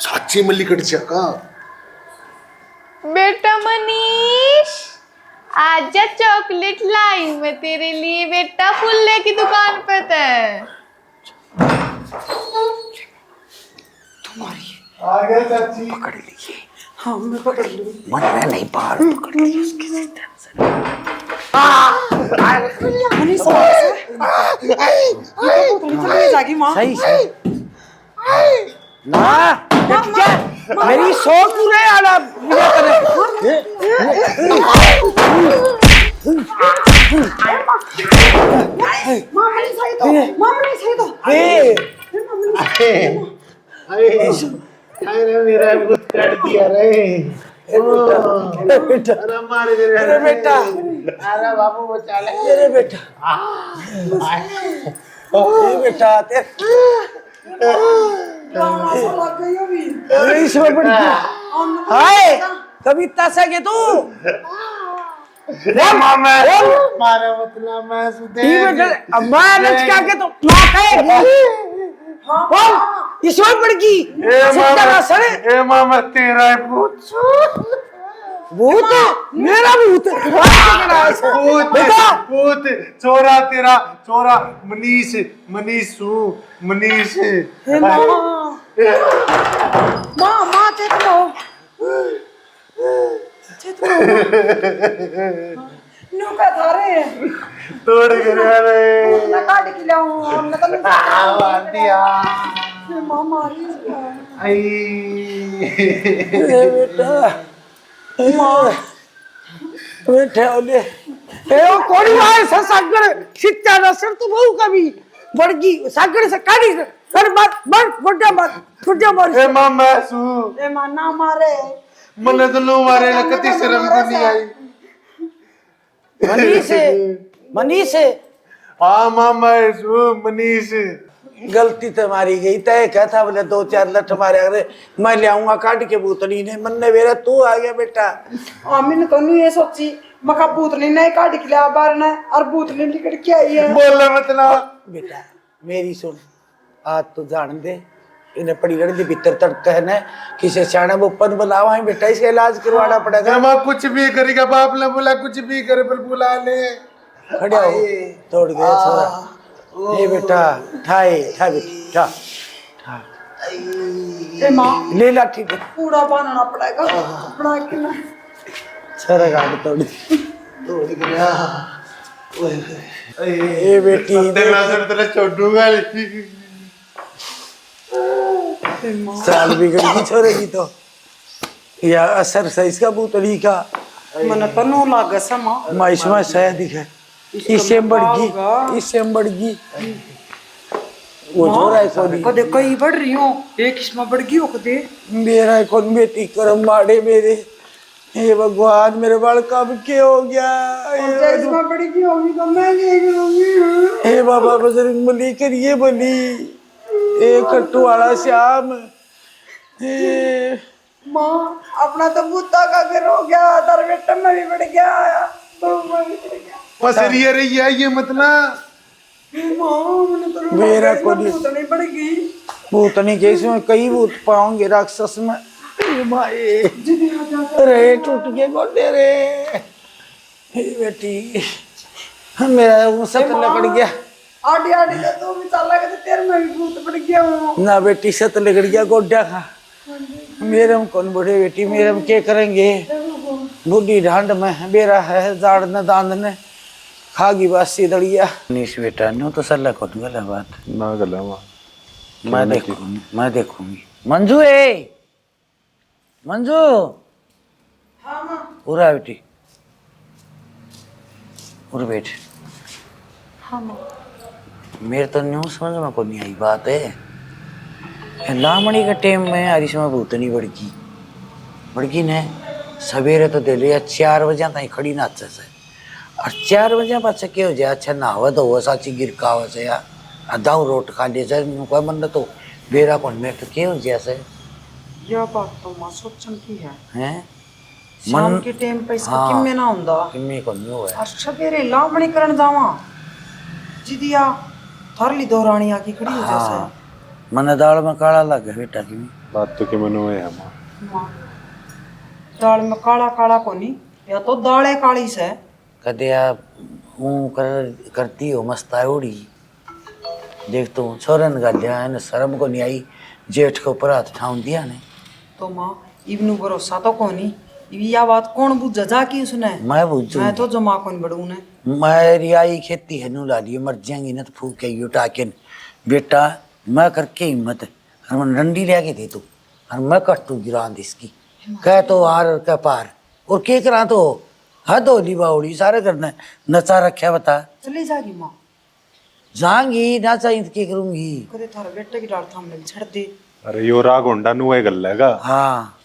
Speaker 4: साची मल्ली कट जाका
Speaker 2: बेटा मनीष आजा चॉकलेट लाई मैं तेरे लिए बेटा फुल्ले की दुकान पे थे।
Speaker 3: तुम्हारी
Speaker 4: आ गए चाची
Speaker 3: पकड़ लीजिए हाँ मैं पकड़ लूँ।
Speaker 1: मन में नहीं बाहर पकड़ ली उसकी
Speaker 3: मनीष चली जाएगी माँ।
Speaker 1: सही सही ना क्या मेरी सोच पूरे आला पूरा करे
Speaker 3: माँ मनीष सही तो माँ मनीष सही तो
Speaker 6: अरे मेरा कुछ कर दिया रे
Speaker 1: बेटा
Speaker 6: अरे मारे दे
Speaker 1: अरे बेटा
Speaker 6: अरे बाबू बचा ले
Speaker 1: अरे बेटा अरे बेटा
Speaker 3: लग गई अभी।
Speaker 1: तेरे इसमें पड़ गया हाय कविता से के तू
Speaker 6: मामा मारे मतलब मैं सुधे
Speaker 1: अम्मा लचका के तो ना कहे बोल इसमें पड़ गई
Speaker 6: ए मामा तेरा है भूत
Speaker 1: भूत मेरा भूत
Speaker 6: भूत
Speaker 1: बेटा
Speaker 6: भूत चोरा तेरा चोरा मनीष मनीषू मनीष
Speaker 3: माँ माँ चेत लो नुका था रे
Speaker 6: तोड़ गिरा रे
Speaker 3: ना काट के लाऊं हमने तो
Speaker 6: मार दिया
Speaker 3: माँ मारी इसको।
Speaker 6: आई
Speaker 1: बेटा बेटे ओले ए ओ कोड़ी आए सागर शिक्षा ना सर तू बहु कभी बड़गी सागर से काढ़ी कर मत बुड्ढा मर
Speaker 6: ए मामा सू
Speaker 3: ए माँ ना मारे
Speaker 6: मने तो नो मारे कति शर्म को नहीं आई
Speaker 1: मनीष
Speaker 6: हाँ मामा सू मनीष
Speaker 1: गलती तुम्हारी गई तय क्या था बोले 2-4 लठ मारे अरे मैं ले आऊंगा काट के भूतनी ने मन ने मेरा तू आ गया बेटा
Speaker 3: मैंने तो नहीं ये सोची मका भूतनी नहीं काट के लिया बाहर ने और भूतनी निकल के आई है।
Speaker 6: बोले मतलब
Speaker 1: बेटा मेरी सुन आज तो जान दे इन्हें पड़ी रही थी भीतर तड़का है ना किसे सियाना बोपन बुलावा है बेटा इसका इलाज करवाना पड़ेगा
Speaker 6: मामा कुछ भी करेगा बाप ने बोला कुछ भी करे पर बुला ले
Speaker 1: खड़े हो तोड़ गए छोरा ये बेटा ठाए ठा बेटा ठा
Speaker 3: ए माँ
Speaker 1: ले ला ठीक है
Speaker 3: पूरा बनाना पड़ेगा बना के ना
Speaker 1: छोरा गाड़ तोड़
Speaker 6: गया
Speaker 1: ये बेटी
Speaker 6: तेरा सर तेरा छोड़ूंगा
Speaker 1: साल बिगड़ गई छोरे की तो या असर से इसका भूतड़ी का
Speaker 3: मैंने तो नो लागे समा
Speaker 1: माइस में शायद दिखे इससे बढ़ गई वो छोरा है कोनी
Speaker 3: कदे कई बढ़ रही हूँ एक इसमें बढ़ गई हो कदे
Speaker 1: मेरा कौन बेटी करम माड़े मेरे हे भगवान मेरे बाल कब के हो गया
Speaker 3: इसमें बढ़ गई होगी तो मैं देख लूंगी।
Speaker 1: हे बाबा बजरंग बली करिए बली ए कट्टू वाला श्याम
Speaker 3: माँ अपना तो बूता का घर हो गया तार बेटा में भी बढ़ गया तो मैं भी बढ़ गया
Speaker 6: पसरिया रही है ये मतलब
Speaker 3: माँ मैंने तो
Speaker 1: मेरा कोनी
Speaker 3: नहीं बढ़ गई
Speaker 1: भूतनी के इसमें कई भूत पाओगे राक्षस में अरे टूट गए गोडे रे हे बेटी मेरा वो सत लगड़ गया
Speaker 3: आड़ी आड़ी का तो भी चला के तेरे में भी भूत बढ़ गया हूँ
Speaker 1: ना बेटी सत लगड़ गया गोड्डा खा मेरे में कौन बड़े बेटी मेरे में क्या करेंगे बूढ़ी ढांड में बेरा है जाड़ न दांद ने खागी बासी दड़िया निश बेटा नो तो सल्ला कौन गला बात
Speaker 4: ना गला
Speaker 1: मैं देखूंगी मंजू है मंजू उरा बेटी उर बैठ मेरे तो न्यू समझ में को नहीं आई बात है लामणी के टाइम में हरीश में भूतनी बड़की ने सवेरे तो दे लिया 4 बजे तक खड़ी ना अच्छे से और 4 बजे पास क्या हो जाए अच्छा ना हो तो वो साची गिरका हो से या दाऊ रोट खा ले जाए कोई मन तो बेरा कौन में तो क्या हो जाए से
Speaker 3: यह बात तो माँ सोचन की है
Speaker 1: हैं
Speaker 3: शाम के टाइम पे इसका
Speaker 1: हाँ।
Speaker 3: किम्मे ना हुंदा
Speaker 1: किम्मे को नहीं हुआ
Speaker 3: और सवेरे लावणी करण जावा जिदिया थरली दो रानिया की खड़ी हो जैसे
Speaker 1: मन दाल में काला लगे बेटा की
Speaker 4: बात तो कि मनो है मां
Speaker 3: माँ दाल में काला काला कोनी या तो दाले काली से
Speaker 1: कदे आप करती हो मस्ताउड़ी देख तू छोरन गालिया है शर्म को नहीं आई जेठ को ऊपर हाथ ठाउन दिया ने
Speaker 3: तो माँ इबनू भरोसा तो कोनी यह बात कौन बुझा जा की उसने
Speaker 1: मैं बुझू
Speaker 3: मैं तो जमा कौन बड़ू ने
Speaker 1: मेरी आई खेती है नू ला लियो मर जाएंगी ना तो फूक के उठा के बेटा मैं करके हिम्मत और मैं डंडी ले के दे तू और मैं कट्टू गिरा दे इसकी कह तो हार और कह पार और के करा तो हद होली बाउली सारे करना है नचा रखा बता
Speaker 3: चली जागी माँ
Speaker 1: जाऊंगी ना चाहिए तो क्या करूंगी
Speaker 3: कदे थारा बेटे की डाल थामने छड़ दे
Speaker 4: अरे यो राग होंडा नु है गल्लेगा
Speaker 1: हाँ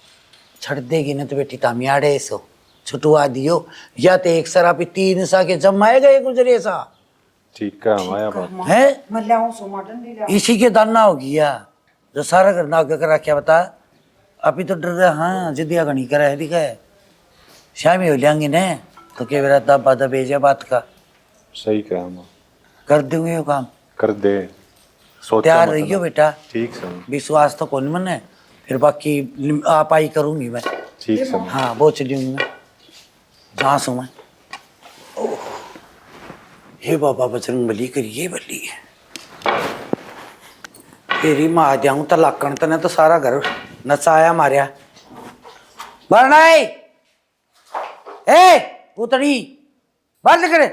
Speaker 1: छड़ देगी ना तो बेटी तामियाड़े सो छुटवा दियो या तो एक सरा पे 3 सा के जमाएगा एक गुजरे सा
Speaker 4: ठीक है हमारा बात
Speaker 1: है
Speaker 3: मैं ले आऊं सो मटन ले ले
Speaker 1: इसी के दाना हो गया जो सारा करना आगे करा क्या बता अभी तो डर रहा हाँ जिदिया गणी करा है दिखा है शामी हो जाएंगे ने तो क्या मेरा दबा दबेजा बात का
Speaker 4: सही कहा हम
Speaker 1: कर दूंगे ये काम
Speaker 4: कर दे सोचा
Speaker 1: तैयार
Speaker 4: मत
Speaker 1: रहियो
Speaker 4: ना।
Speaker 1: बेटा
Speaker 4: ठीक समझ
Speaker 1: विश्वास तो कौन मन है फिर बाकी आप आई करूंगी मैं
Speaker 4: ठीक समझ
Speaker 1: हाँ वो चलूंगी मैं जहाँ सो मैं ओह, हे बाबा बजरंग बली करिए बली है तेरी माँ जाऊं तलाकण तने तो सारा घर नचाया मारिया बरनाई ए पुतड़ी बंद करे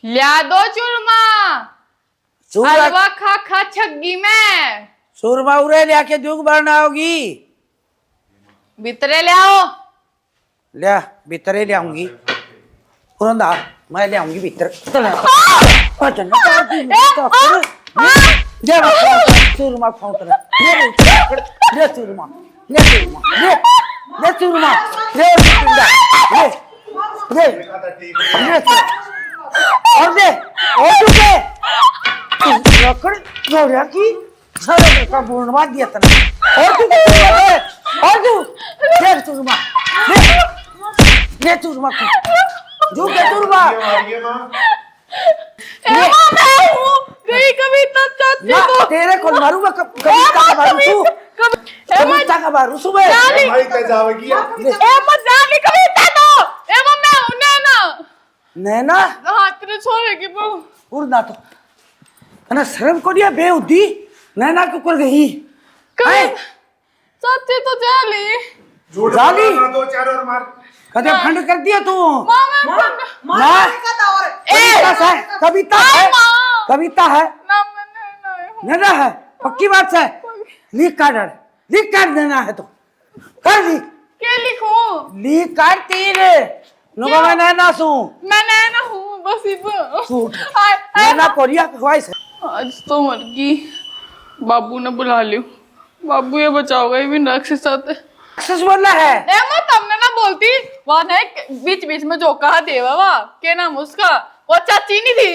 Speaker 2: ल्या दो चूरमा हलवा खा खा छग्गी में
Speaker 1: सुरमा उरे लिया के दुख भरना होगी
Speaker 2: भीतरे ले आओ
Speaker 1: लिया भीतरे ले आऊंगी पुरंदा मैं ले आऊंगी भीतर सुरमा फाउंट ले सुरमा ले सुरमा ले सुरमा ले ले और दे और तू दे लकड़ गौरिया की सारा का बुनवा दिया तने और तू दे और तू ले सुरमा ले सुरमा जो के सुरमा
Speaker 2: गई कविता चाची
Speaker 1: ना
Speaker 2: को
Speaker 1: तेरे को मारूंगा कविता का मारू तू कविता का मारू सुबह
Speaker 4: भाई ते जावेगी
Speaker 2: ए मत जाने कविता तो ए मम्मी उन्हें ना
Speaker 1: नैना
Speaker 2: हाथ ने छोड़े की बहु
Speaker 1: उड़ना तो ना शर्म को दिया बेउद्दी नैना को कर गई
Speaker 2: चाची तो जाली
Speaker 1: जाली
Speaker 4: दो चार और मार
Speaker 1: कदे फंड कर दिया तू
Speaker 2: मामा
Speaker 1: ना कविता है कविता है कविता है
Speaker 2: ना मैंने
Speaker 1: नैना है पक्की बात है लिख कर देना है तो कर ली
Speaker 2: क्या लिखूं
Speaker 1: लिख कर तीर लोगों में नैना सू
Speaker 2: मैं नैना हूँ बस इब
Speaker 1: सूट नैना कोरिया ख्वाहिश है
Speaker 2: आज तो मर गई बाबू ने बुला लियो बाबू ये बचाओगा ये भी नक्श के साथ
Speaker 1: सच बोलना है
Speaker 2: ए मत हमने ना बोलती वहाँ ना बीच बीच में जो कहा देवा वाह क्या नाम उसका वो चाची नहीं थी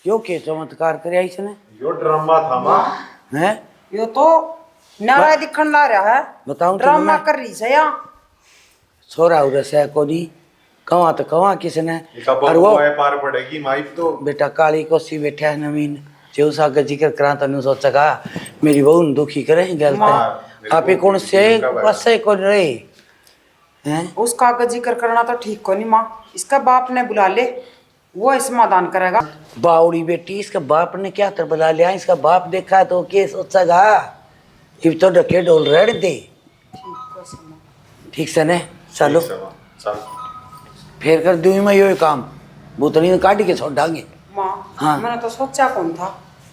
Speaker 1: क्यों के चमत्कार करे आई ने
Speaker 4: यो ड्रामा था मां
Speaker 1: हैं
Speaker 3: यो तो नारा दिखन ला रहा है
Speaker 1: बताऊं तो
Speaker 3: ड्रामा
Speaker 1: मैं
Speaker 3: कर रही है या
Speaker 1: छोरा उरे से कोनी कवा तो कवा किसने
Speaker 4: इसका
Speaker 1: और वो
Speaker 4: बहुत पार पड़ेगी माइक तो
Speaker 1: बेटा काली कोसी बैठा है नवीन जो सा का जिक्र करा तनु सोचगा मेरी बहू ने दुखी करे गलत आप ही कौन से वसे को रे हैं
Speaker 3: उसका का जिक्र करना तो ठीक को नहीं माँ इसका बाप ने बुला ले वो समाधान करेगा
Speaker 1: बावड़ी बेटी इसका बाप ने क्या तर बुला लिया इसका बाप देखा तो के सोचगा इब तो डके डोल रेड दे ठीक से ने चलो
Speaker 4: चल
Speaker 1: फिर कर दूई मैं यो काम भूतनी ने काट के छोड़ डांगे
Speaker 3: माँ
Speaker 1: हाँ।
Speaker 3: मैंने तो सोचा कौन था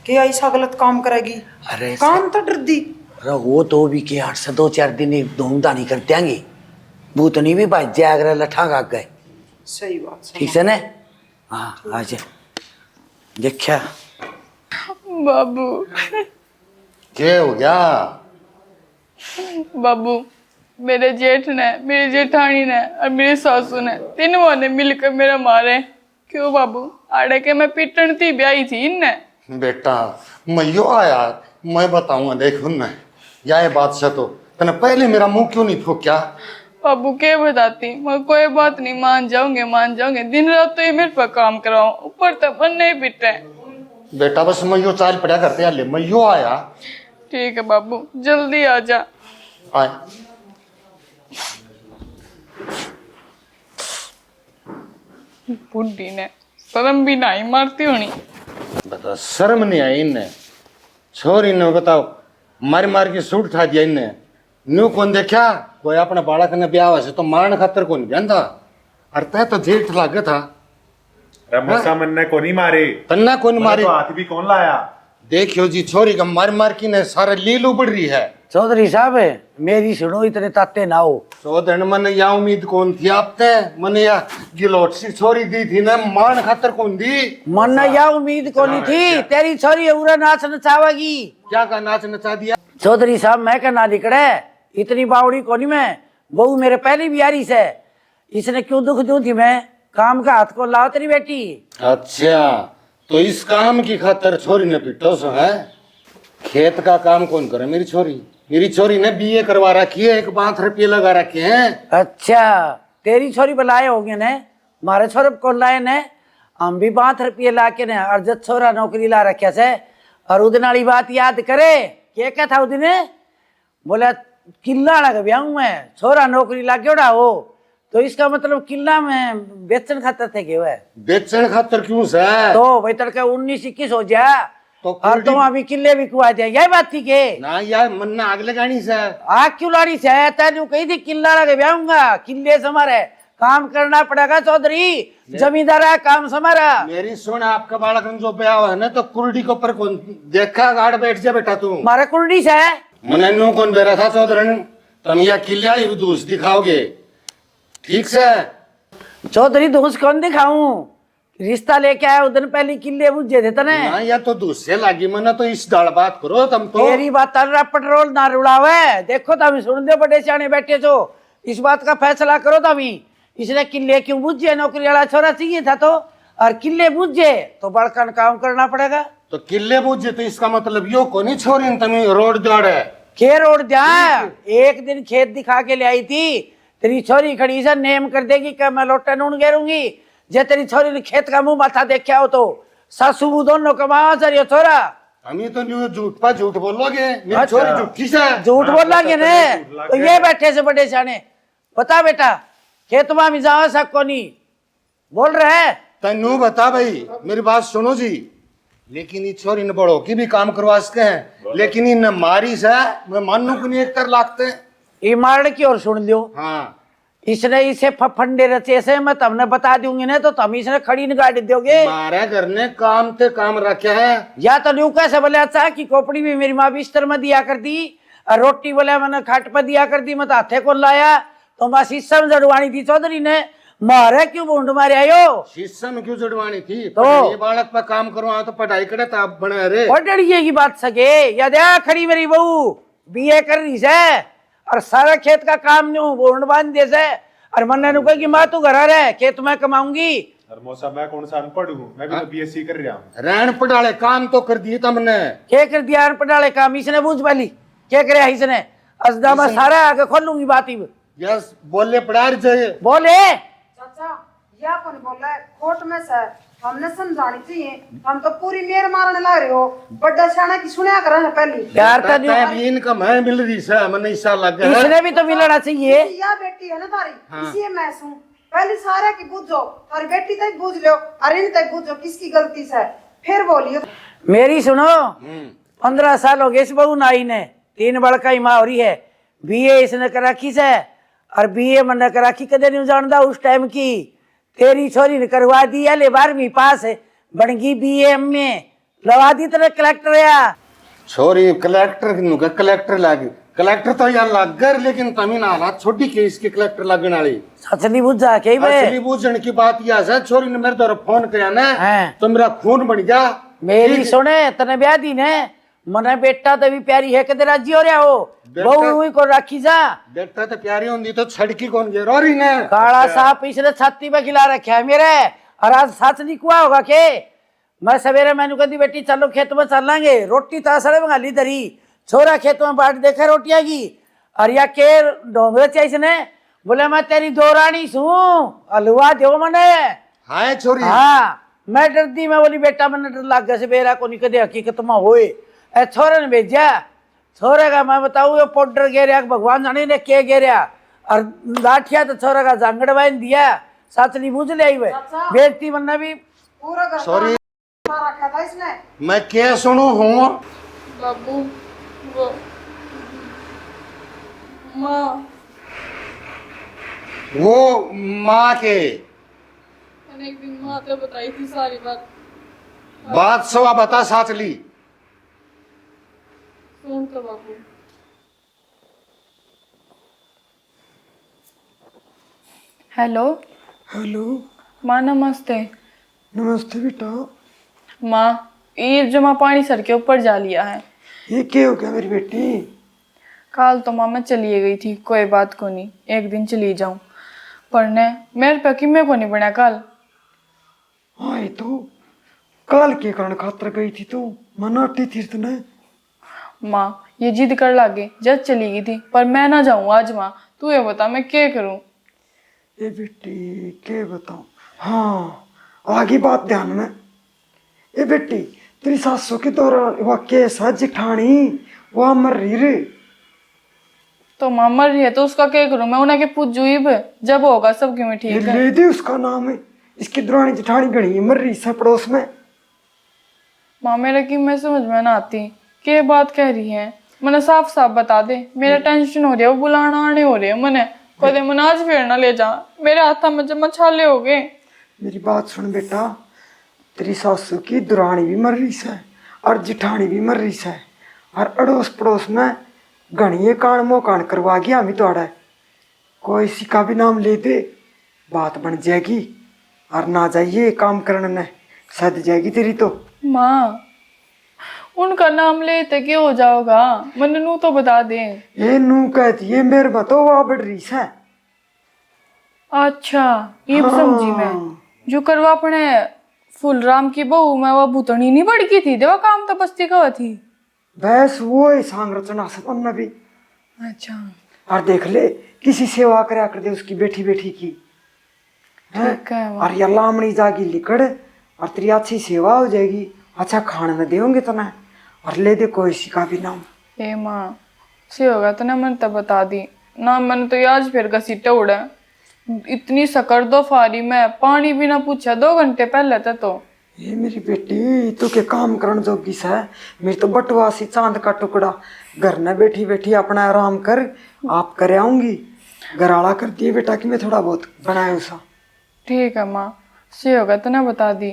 Speaker 3: कि ऐसा गलत काम करेगी
Speaker 1: अरे
Speaker 3: काम तो डर दी
Speaker 1: अरे वो तो भी के 8 से 2-4 दिन एक धूमधानी कर देंगे भूतनी भी भाई जागरा लठा का गए
Speaker 3: सही बात
Speaker 1: ठीक से ने हाँ आजा देखा
Speaker 2: बाबू
Speaker 6: क्या हो गया
Speaker 2: बाबू मेरे जेठ ने मेरी जेठानी ने और मेरी सासू ने तीनों ने मिलकर मेरा मारे क्यों बाबू आड़े के मैं पिटन थी ब्याही थी इनने
Speaker 6: बेटा मैं यो आया मैं बताऊंगा देख उनने या ये बात से तो तने पहले मेरा मुंह क्यों नहीं फूक्या
Speaker 2: बाबू क्या बताती मैं कोई बात नहीं मान जाऊंगे दिन रात तो ये मेरे पर काम कराओ ऊपर तक मन नहीं पिटे
Speaker 6: बेटा बस मैं यो चाल पड़ा करते यार ले मैं यो आया
Speaker 2: ठीक है बाबू जल्दी आ जा
Speaker 6: आए
Speaker 2: बुढ़ी ने शर्म भी नहीं मारती होनी
Speaker 6: बता शर्म नहीं आई इन्हें छोरी ने बताओ मार मार के सूट ठा दिया इनने न्यू कौन देखा कोई अपने बालक ने ब्याह से तो मारने खातर कौन ब्याह और तय तो जेठ लागे था
Speaker 4: रमोसा मन ने को नहीं मारे
Speaker 6: तन्ना कौन मारे
Speaker 4: तो हाथ भी कौन लाया
Speaker 6: देखियो जी छोरी का मार मार की ने सारा लील उबड़ रही है।
Speaker 1: चौधरी साहब मेरी सुनो इतने ताते ना हो।
Speaker 6: चौधरी मन या उम्मीद कौन थी आपते मन या गिलोट सी छोरी दी थी ना मान खातर कौन दी
Speaker 1: मन या उम्मीद को नहीं थी तेरी छोरी उरा नाच नचावेगी।
Speaker 6: क्या का नाच नचा दिया
Speaker 1: चौधरी साहब मैं क्या ना निकले इतनी बावड़ी को नहीं मैं बहू मेरे पहली बिहारी से इसने क्यों दुख दूं थी मैं काम का हाथ को लाओ तेरी बेटी।
Speaker 6: अच्छा तो इस काम की खातर छोरी ने पिटो सो है। खेत का काम कौन करे मेरी छोरी ने बीए करवा रखी है 1 रुपये लगा रखे हैं।
Speaker 1: अच्छा तेरी छोरी बुलाए होंगे ने मारे छोरे को लाए ने हम भी 5 रुपये ला के ने अर्जत छोरा नौकरी ला रखे से और उदन वाली बात याद करे क्या था उदन बोला किला लग गया हूँ मैं छोरा नौकरी ला क्यों हो तो इसका मतलब किला में बेचन खातर थे क्यों
Speaker 6: बेचन खातर क्यों से
Speaker 1: तो भाई तड़का 19-21 हो जा
Speaker 6: तो
Speaker 1: और तुम अभी किले भी कुआ दिया यही बात थी के
Speaker 6: ना यार मन ना आग लगानी से
Speaker 1: आग क्यों लाड़ी से तेन कही थी किला लगे ब्याऊंगा किले से हमारे काम करना पड़ेगा चौधरी जमींदार है काम समारा।
Speaker 6: मेरी सुन आपका बालक जो ब्याह है ना तो कुर्डी के ऊपर कौन देखा गाड़ बैठ जा बेटा तू
Speaker 1: मारे कुंडी से
Speaker 6: मने नो कौन बेरा था चौधरी तुम या किला ही दूस दिखाओगे ठीक से
Speaker 1: चौधरी दूस कौन दिखाऊं रिश्ता लेके आया उधर पहले किले बुझे थे तने
Speaker 6: ना या तो दूसरे लागी मना तो इस दाल बात करो तुम तो
Speaker 1: तेरी बात रहा पेट्रोल ना रुड़ावे देखो तभी सुन दे बड़े सियाने बैठे छो इस बात का फैसला करो तभी इसने किले क्यों बुझे नौकरी वाला छोरा चाहिए था तो और किले बुझे तो बड़कन काम करना पड़ेगा।
Speaker 6: तो किले बुझे तो इसका मतलब यो को नहीं छोरी तुम्हें रोड दौड़े
Speaker 1: के रोड जा एक दिन खेत दिखा के ले आई थी तेरी छोरी खड़ी से नेम कर देगी कि मैं लोटा नून गेरूंगी जे तेरी छोरी ने खेत का मुंह माथा देखा हो तो सासू दोनों कमावा चलिए छोरा
Speaker 6: हमें तो न्यू झूठ पा झूठ बोलोगे मेरी छोरी झूठी से
Speaker 1: झूठ बोलेंगे ने तो ये बैठे से बड़े सियाने बता बेटा खेत में जाओ सको नहीं बोल रहे
Speaker 6: तनु बता भाई मेरी बात सुनो जी लेकिन ये छोरी ने बड़ो की भी काम करवा सके हैं लेकिन इन मारी से मैं मानू को नहीं 1 तर लागते
Speaker 1: ये मारने की और सुन लियो
Speaker 6: हाँ
Speaker 1: इसने इसे फंडे रचे से मैं तमने बता दूंगी ना तो तुम इसने खड़ी न गाड़ी दोगे
Speaker 6: मारे घर ने काम ते काम रखे है
Speaker 1: या तो न्यू कैसे बोले अच्छा कि खोपड़ी भी मेरी माँ बिस्तर में दिया कर दी और रोटी बोले मैंने खाट पर दिया कर दी मैं तो हाथे को लाया तो मैं शीशम जड़वानी थी चौधरी ने मारे क्यों बूंद मारे आयो
Speaker 6: शीशा में क्यों जड़वानी थी
Speaker 1: तो
Speaker 6: ये बालक पर काम करवा तो पढ़ाई करे तो आप बने रे
Speaker 1: और डरिए की बात सके या दे खड़ी मेरी बहू बीए कर रही से और सारा खेत का काम न्यू बूंद बांध दे से और मन्ने नु कही माँ तू घर रहे खेत में कमाऊंगी
Speaker 4: रमोसा मैं कौन सा अनपढ़ हूँ मैं भी तो बीएससी कर रहा हूँ
Speaker 6: रहन पढ़ाले काम तो कर दिए तुमने
Speaker 1: क्या कर दिया पटाले काम इसने बूझ वाली क्या करे इसने असदा में सारा आगे खोलूंगी बात ही
Speaker 6: यस बोले पढ़ा जाए
Speaker 1: बोले
Speaker 3: चाचा या कौन बोल रहा है कोर्ट में सर हमने समझानी चाहिए हम तो पूरी मेर मारने लग रहे हो बड़ा शाना की सुनिया कर रहे पहली
Speaker 1: यार तो न्यू
Speaker 6: इनकम है मिल रही से मैंने इस साल लग गया
Speaker 1: इसने भी तो मिलना चाहिए
Speaker 3: या बेटी है ना तारी इसी मैं हूँ पहले सारा की बुझो तारी बेटी तक बुझ लो अरे इन तक बुझो किसकी गलती से फिर बोलियो
Speaker 1: मेरी सुनो 15 साल हो गए इस बहू नाई ने 3 बड़का ही माँ हो रही है बीए इसने कर रखी से और बीए मन कर रखी कदे नहीं जानता उस टाइम की तेरी छोरी ने करवा दी है ले 12वीं पास है बन गई बीए में लगा दी तेरे कलेक्टर या
Speaker 6: छोरी कलेक्टर लागी कलेक्टर तो यार लग गए लेकिन तमीन हालात छोटी केस के कलेक्टर लगने वाली
Speaker 1: असली बुझा के
Speaker 6: असली बूझने की बात यह है छोरी ने मेरे द्वारा फोन किया ना
Speaker 1: हाँ।
Speaker 6: तो मेरा खून बन गया
Speaker 1: मेरी सुने तने ब्याह दी ने मने बेटा तो भी प्यारी है कदे राजी हो रहा हो बहू हुई को राखी जा
Speaker 6: बेटा तो प्यारी होंगी तो छड़की कौन गे रोरी ने
Speaker 1: काला साहब पिछले छाती पे खिला रखे है मेरे और आज सच नहीं कुआ होगा के मैं सवेरे मैंने कह दी बेटी चलो खेत में चल लेंगे रोटी तासड़े में गाली धरी छोरा खेत में बाट देखा रोटियां की और या के डोंगरे चाहिए ने बोले मैं तेरी दो रानी छू हलवा दो मने
Speaker 6: हाँ छोरी
Speaker 1: हाँ मैं डरती मैं बोली बेटा मैंने डर लग गया से बेरा को नहीं कदे हकीकत में होए ए छोरे ने भेजा छोरे का मैं बताऊँ ये पाउडर गेरिया भगवान जाने ने के गेरिया और लाठिया तो छोरे का जांगड़ बांध दिया साचली बुझ ले आई वे बेचती वरना भी
Speaker 3: पूरा घर
Speaker 6: सॉरी
Speaker 3: रखा था इसने
Speaker 6: मैं क्या सुनू हूँ
Speaker 2: बाबू वो माँ
Speaker 6: वो माँ के
Speaker 2: मैंने एक दिन माँ तो बताई थी सारी बात
Speaker 6: सवा बता साचली।
Speaker 2: सुन तो बाबू। Hello
Speaker 5: hello.
Speaker 2: माँ नमस्ते।
Speaker 5: नमस्ते बेटा।
Speaker 2: माँ ये जमा पानी सर के ऊपर जा लिया है।
Speaker 5: ये क्या हो गया मेरी बेटी?
Speaker 2: कल तो माँ मैं चली गई थी, कोई बात को नहीं, एक दिन चली जाऊं, पर ने मेरे पे कि मैं को नहीं बना कल।
Speaker 5: हाँ, ये तो काल के कारण खातर गई थी तू, मनाटी थी तूने।
Speaker 2: माँ ये जिद कर लागे, जज चली गई थी, पर मैं ना जाऊं आज। माँ तू ये बता मैं क्या करूं?
Speaker 5: ये बेटी क्या बताऊं? हाँ, आगे बात ध्यान में। ये बेटी तेरी सासू के दौरान वह केस है जिठानी, वह मर रही रे।
Speaker 2: तो माँ मर रही है तो उसका क्या करूं? मैं उन्हें के पूछ जुईब, जब होगा सब क्यों
Speaker 5: ये
Speaker 2: ठीक है।
Speaker 5: ले दे उसका नाम है, इसकी दुरानी जिठानी गणी है, मर रही है पड़ोस में।
Speaker 2: माँ मेरे की मैं समझ में ना आती, क्या बात कह रही है? मैंने साफ साफ बता दे, मेरा टेंशन हो रही है, वो बुलाना आने हो रही है मैंने। कदे मन आज फिर ना ले जा, मेरे हाथ में जब छाले हो गए।
Speaker 5: मेरी बात सुन बेटा, तेरी सासू की दुरानी भी मर रही है और जिठानी भी मर रही है, और अड़ोस पड़ोस में घणिये कान मो कान करवा गया हमें तोड़ा। कोई सी का भी नाम ले दे, बात बन जाएगी, और ना जाइए काम करने ने सद जाएगी तेरी तो।
Speaker 2: माँ उनका नाम लेते क्या हो जाओगा? मैंने नू तो बता दे।
Speaker 5: ये नू कहती है मेरे बतो वह बढ़ रही है।
Speaker 2: अच्छा ये समझी मैं, जो करवा अपने फुलराम की बहू में वो भूतनी नहीं बढ़ गई थी, देवा काम तो बस्ती का थी।
Speaker 5: बस वो ही सांग रचना से भी।
Speaker 2: अच्छा
Speaker 5: और देख ले, किसी सेवा करा कर दे उसकी बैठी बैठी की,
Speaker 2: ठीक है माँ।
Speaker 5: और ये लामड़ी जागी लिकड़, और तेरी अच्छी सेवा हो जाएगी, अच्छा खाने में देंगे तो ना, और ले दे कोई सी का भी नाम।
Speaker 2: ए माँ से होगा तो ना मैंने तो बता दी ना, मैंने तो आज फिर घसीटा उड़ा, इतनी शक्कर दो फारी में पानी भी ना पूछा 2 घंटे पहले तक तो।
Speaker 5: ये मेरी बेटी तू के काम करण जोगी सा है, मेरी तो बटवासी चांद का टुकड़ा, घर में बैठी बैठी अपना आराम कर, आप करे आऊंगी घराड़ा कर दिए बेटा कि मैं थोड़ा बहुत बनाए उसा।
Speaker 2: ठीक है माँ, से होगा तो ना बता दी,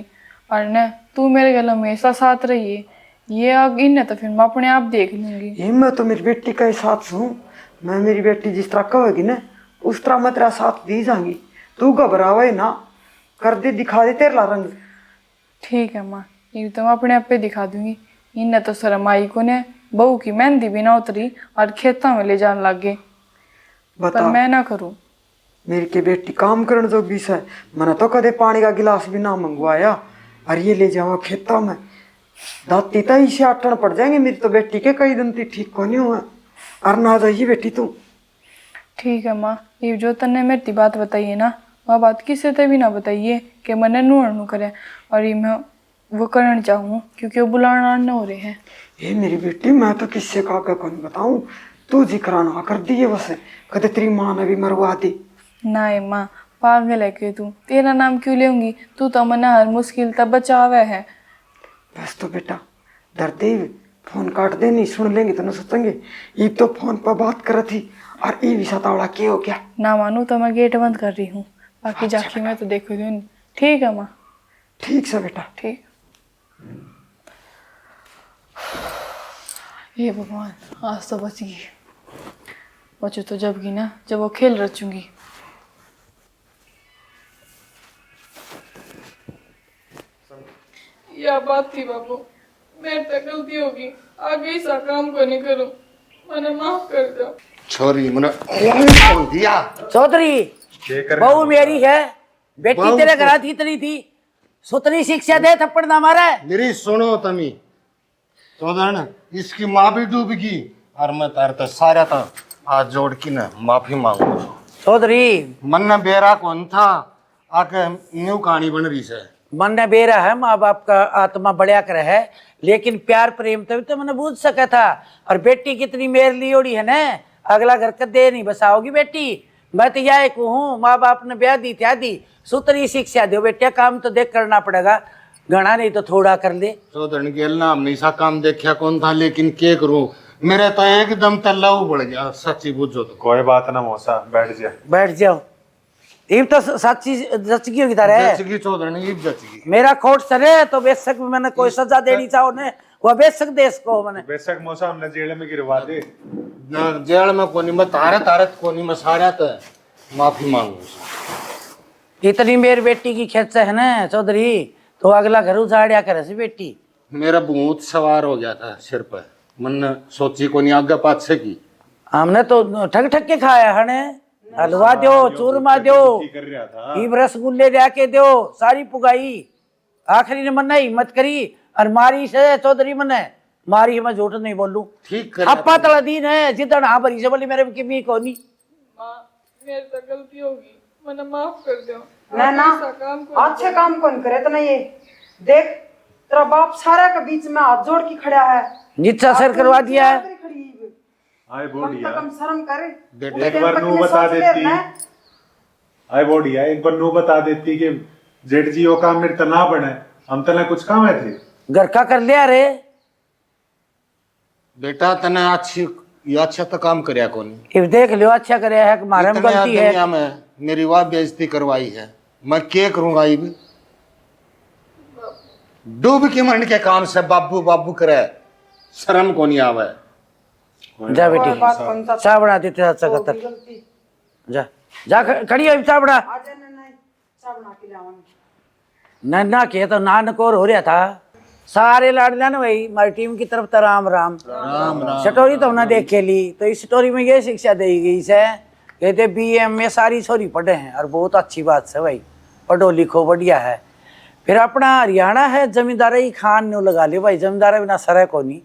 Speaker 2: और न तू मेरे गले हमेशा साथ रही है, ये आग इन तो फिर मैं अपने आप देख लूंगी।
Speaker 5: ये मैं तो मेरी बेटी का ही साथ हूँ, मैं मेरी बेटी जिस तरह कहेगी ना उस तरह मैं तेरा साथ दी जाऊंगी, तू घबरावे ना, कर दे दिखा दे तेरा रंग।
Speaker 2: ठीक है माँ, ये तो मैं अपने आप पे दिखा दूंगी। इन तो शर्म आई को ने, बहू की मेहंदी भी ना उतरी और खेतों में ले जाने लग गए, पर
Speaker 5: बता
Speaker 2: मैं ना करूँ।
Speaker 5: मेरी के बेटी काम करण जोगी सा है, मैंने तो कदे पानी का गिलास भी ना मंगवाया, और ये ले जाओ खेतों में, दाती तो इसे आटन पड़ जाएंगे मेरी तो बेटी के, कई दिन ती ठीक को नहीं हुआ, और ना जाइए बेटी तू।
Speaker 2: ठीक है माँ, ये जो तन्ने मेरी बात बताई है ना, वह बात किसी से भी ना बताइए कि मैंने नू करे, और ये मैं वो करना चाहूँ क्योंकि वो बुलाना न हो रहे हैं।
Speaker 5: ये मेरी बेटी मैं तो किससे का कौन बताऊं, तू जिक्र ना कर दिए बस, कदे तेरी माँ ने भी मरवा दी।
Speaker 2: ना माँ पागल है कि तू, तेरा नाम क्यों लेंगी? तू तो मना हर मुश्किल तब बचावे है।
Speaker 5: बस तो बेटा डरते ही फोन काट दे, नहीं सुन लेंगे तो न सोचेंगे ये तो फोन पर बात कर थी, और ये भी सतावड़ा क्या हो गया।
Speaker 2: ना मानू तो मैं गेट बंद कर रही हूँ, बाकी जाके मैं तो देखो दूँ। ठीक है माँ।
Speaker 5: ठीक से बेटा।
Speaker 2: ठीक। हे भगवान आज तो बच गई, बचो तो जब की ना जब वो खेल रचूंगी। यह बात थी बाबू, मेरे तक गलती होगी, आगे ऐसा काम को नहीं करूं, मैंने माफ कर दो।
Speaker 6: छोरी मुने कौन दिया?
Speaker 1: चौधरी बहू मेरी है, बेटी
Speaker 6: बहू
Speaker 1: तेरे
Speaker 6: तो-
Speaker 1: घर थी इतनी थी, सुतरी शिक्षा दे, थप्पड़ ना मारे।
Speaker 6: मेरी सुनो तमी चौधन, इसकी माँ भी डूब गई, और मैं तार तो सारा तो हाथ जोड़ की ना माफी मांगू।
Speaker 1: चौधरी
Speaker 6: मन न बेरा कौन था, आके न्यू कहानी बन रही है।
Speaker 1: मन ने बेरा है, माँ बाप का आत्मा बढ़िया कर है, लेकिन प्यार प्रेम तभी तो मैंने बूझ सका था। और बेटी कितनी मेर लियोड़ी है ना, अगला घर कदे नहीं बसाओगी बेटी। मैं तो यह कहूँ, माँ बाप ने ब्याह दी त्यादी, सुतरी शिक्षा दो बेटा, काम तो देख करना पड़ेगा। घना नहीं तो थोड़ा कर ले।
Speaker 6: चौधरी के ना हमने ऐसा काम देखा कौन था, लेकिन क्या करूं, मेरे तो एकदम तल्लाऊ बढ़ गया, सच्ची बुझो तो।
Speaker 4: कोई बात ना मौसा, बैठ जा।
Speaker 1: बैठ जाओ। इब तो सच्ची जचगी होगी तारे।
Speaker 6: जचगी चौधरी, इब जचगी।
Speaker 1: मेरा कोर्ट सरे तो बेशक मैंने कोई सजा देनी चाहो ने वो बेशक देश को मैंने।
Speaker 4: बेशक मौसा हमने जेल में गिरवा दे।
Speaker 6: ना जेल में कोनी, मैं तारत कोनी में सारा तो माफी मांगू।
Speaker 1: इतनी मेरी बेटी की खेच है ना चौधरी, तो अगला घर उजाड़िया करे सी बेटी।
Speaker 6: मेरा भूत सवार हो गया था सिर पर, मन सोची कोनी आगे पाछे की।
Speaker 1: हमने तो ठग ठग के खाया है ने, हलवा दो, चूरमा दो,
Speaker 4: कर रहा था।
Speaker 1: ईब रसगुल्ले जाके दो, सारी पुगाई। आखिरी ने मना हिम्मत करी और मारी से चौधरी मने मारी। मैं झूठ नहीं बोलूं,
Speaker 6: ठीक कर
Speaker 1: आपा तला दीन है जिधर हाँ भरी से बोली मेरे की मी कोनी।
Speaker 2: माँ मेरे तो गलती होगी, मैंने माफ कर दो।
Speaker 3: ना ना अच्छे काम कौन करे तो नहीं। ये देख तेरा बाप सारा के बीच में हाथ जोड़ के खड़ा है,
Speaker 1: नीचा सर करवा दिया है।
Speaker 3: खड़ी है।
Speaker 4: आए
Speaker 3: कम
Speaker 4: बोडिया,
Speaker 3: से कम शर्म करे।
Speaker 6: बेटे
Speaker 4: एक बार नू बता देती। आए बोडिया, एक बार नू बता देती कि जेठ जी वो काम मेरे तना बने, हम तना कुछ काम है थे।
Speaker 1: घर का कर लिया रे।
Speaker 6: बेटा तने अच्छी ये अच्छा तो काम करया कोनी।
Speaker 1: इब देख लियो अच्छा करे है कि मारे में
Speaker 6: इतने
Speaker 1: गलती है।
Speaker 6: दुनिया में मेरी वाह बेइज्जती करवाई है, मैं क्या करूंगा। इब डूब के मरने के काम से बाबू बाबू करे, शर्म को नहीं आवे।
Speaker 1: जा बेटी
Speaker 3: बात कौन सा
Speaker 1: चाय बना देते अच्छा कतर।
Speaker 3: गलती।
Speaker 1: जा जा खड़ी हो चाय बना।
Speaker 3: आजा ना नहीं चाय बना के लाऊंगी।
Speaker 1: नन्ना के तो नानकोर हो रहा था। सारे लाडला ना भाई हमारी टीम की तरफ तो राम राम
Speaker 6: राम राम।
Speaker 1: स्टोरी तो हमने देख के ली, तो इस स्टोरी में ये शिक्षा दी गई है, कहते बीएम में सारी छोरी पढ़े हैं और बहुत अच्छी बात है भाई, पढ़ो लिखो बढ़िया है। फिर अपना हरियाणा है जमींदारी खान न्यू लगा ले भाई, जमींदार बिना सर को नहीं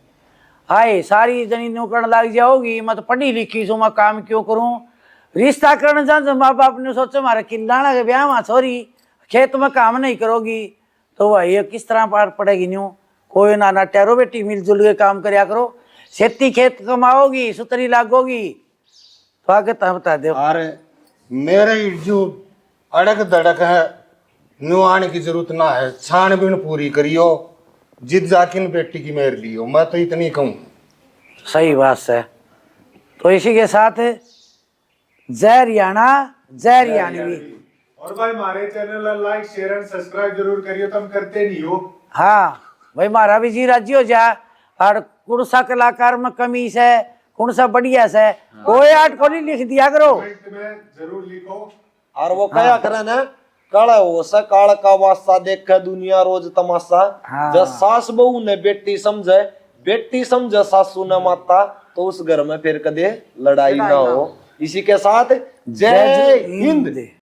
Speaker 1: आए, सारी जनी नौकरण लग जाओगी। मैं तो पढ़ी लिखी सो, मैं काम क्यों करूं, रिश्ता करने जा माँ बाप ने सोचो मारे किलाना के ब्याह वहाँ छोरी खेत में काम नहीं करोगी तो भाई ये किस तरह पार पड़ेगी न्यू। कोई ना ना टैरो बेटी मिलजुल के काम करया करो, खेती खेत कमाओगी सुतरी लागोगी तो आगे तो बता दो।
Speaker 6: अरे मेरे जो अड़क दड़क है न्यू आने की जरूरत ना है, छानबीन पूरी करियो, जिद जाकिन बेटी की मेर लियो, मैं तो इतनी कहूँ।
Speaker 1: सही बात है। तो इसी के साथ जय हरियाणा जय हरियाणवी।
Speaker 4: और भाई हमारे channel like share and subscribe जरूर करियो, तुम करते नहीं हो।
Speaker 1: हाँ भाई मारा भी जी राजी हो जा। और कौन सा कलाकार में कमी से कौन सा बढ़िया से कोई आर्ट को नहीं लिख दिया करो,
Speaker 4: कमेंट में जरूर लिखो।
Speaker 7: और वो कया करे ना काला हो सा काल का वास्ता देखे दुनिया रोज तमाशा।
Speaker 1: हाँ।
Speaker 7: जब सास बहू ने बेटी समझे सासू ने माता, तो उस घर में फिर कदे लड़ाई ना हो। इसी के साथ जय हिंद।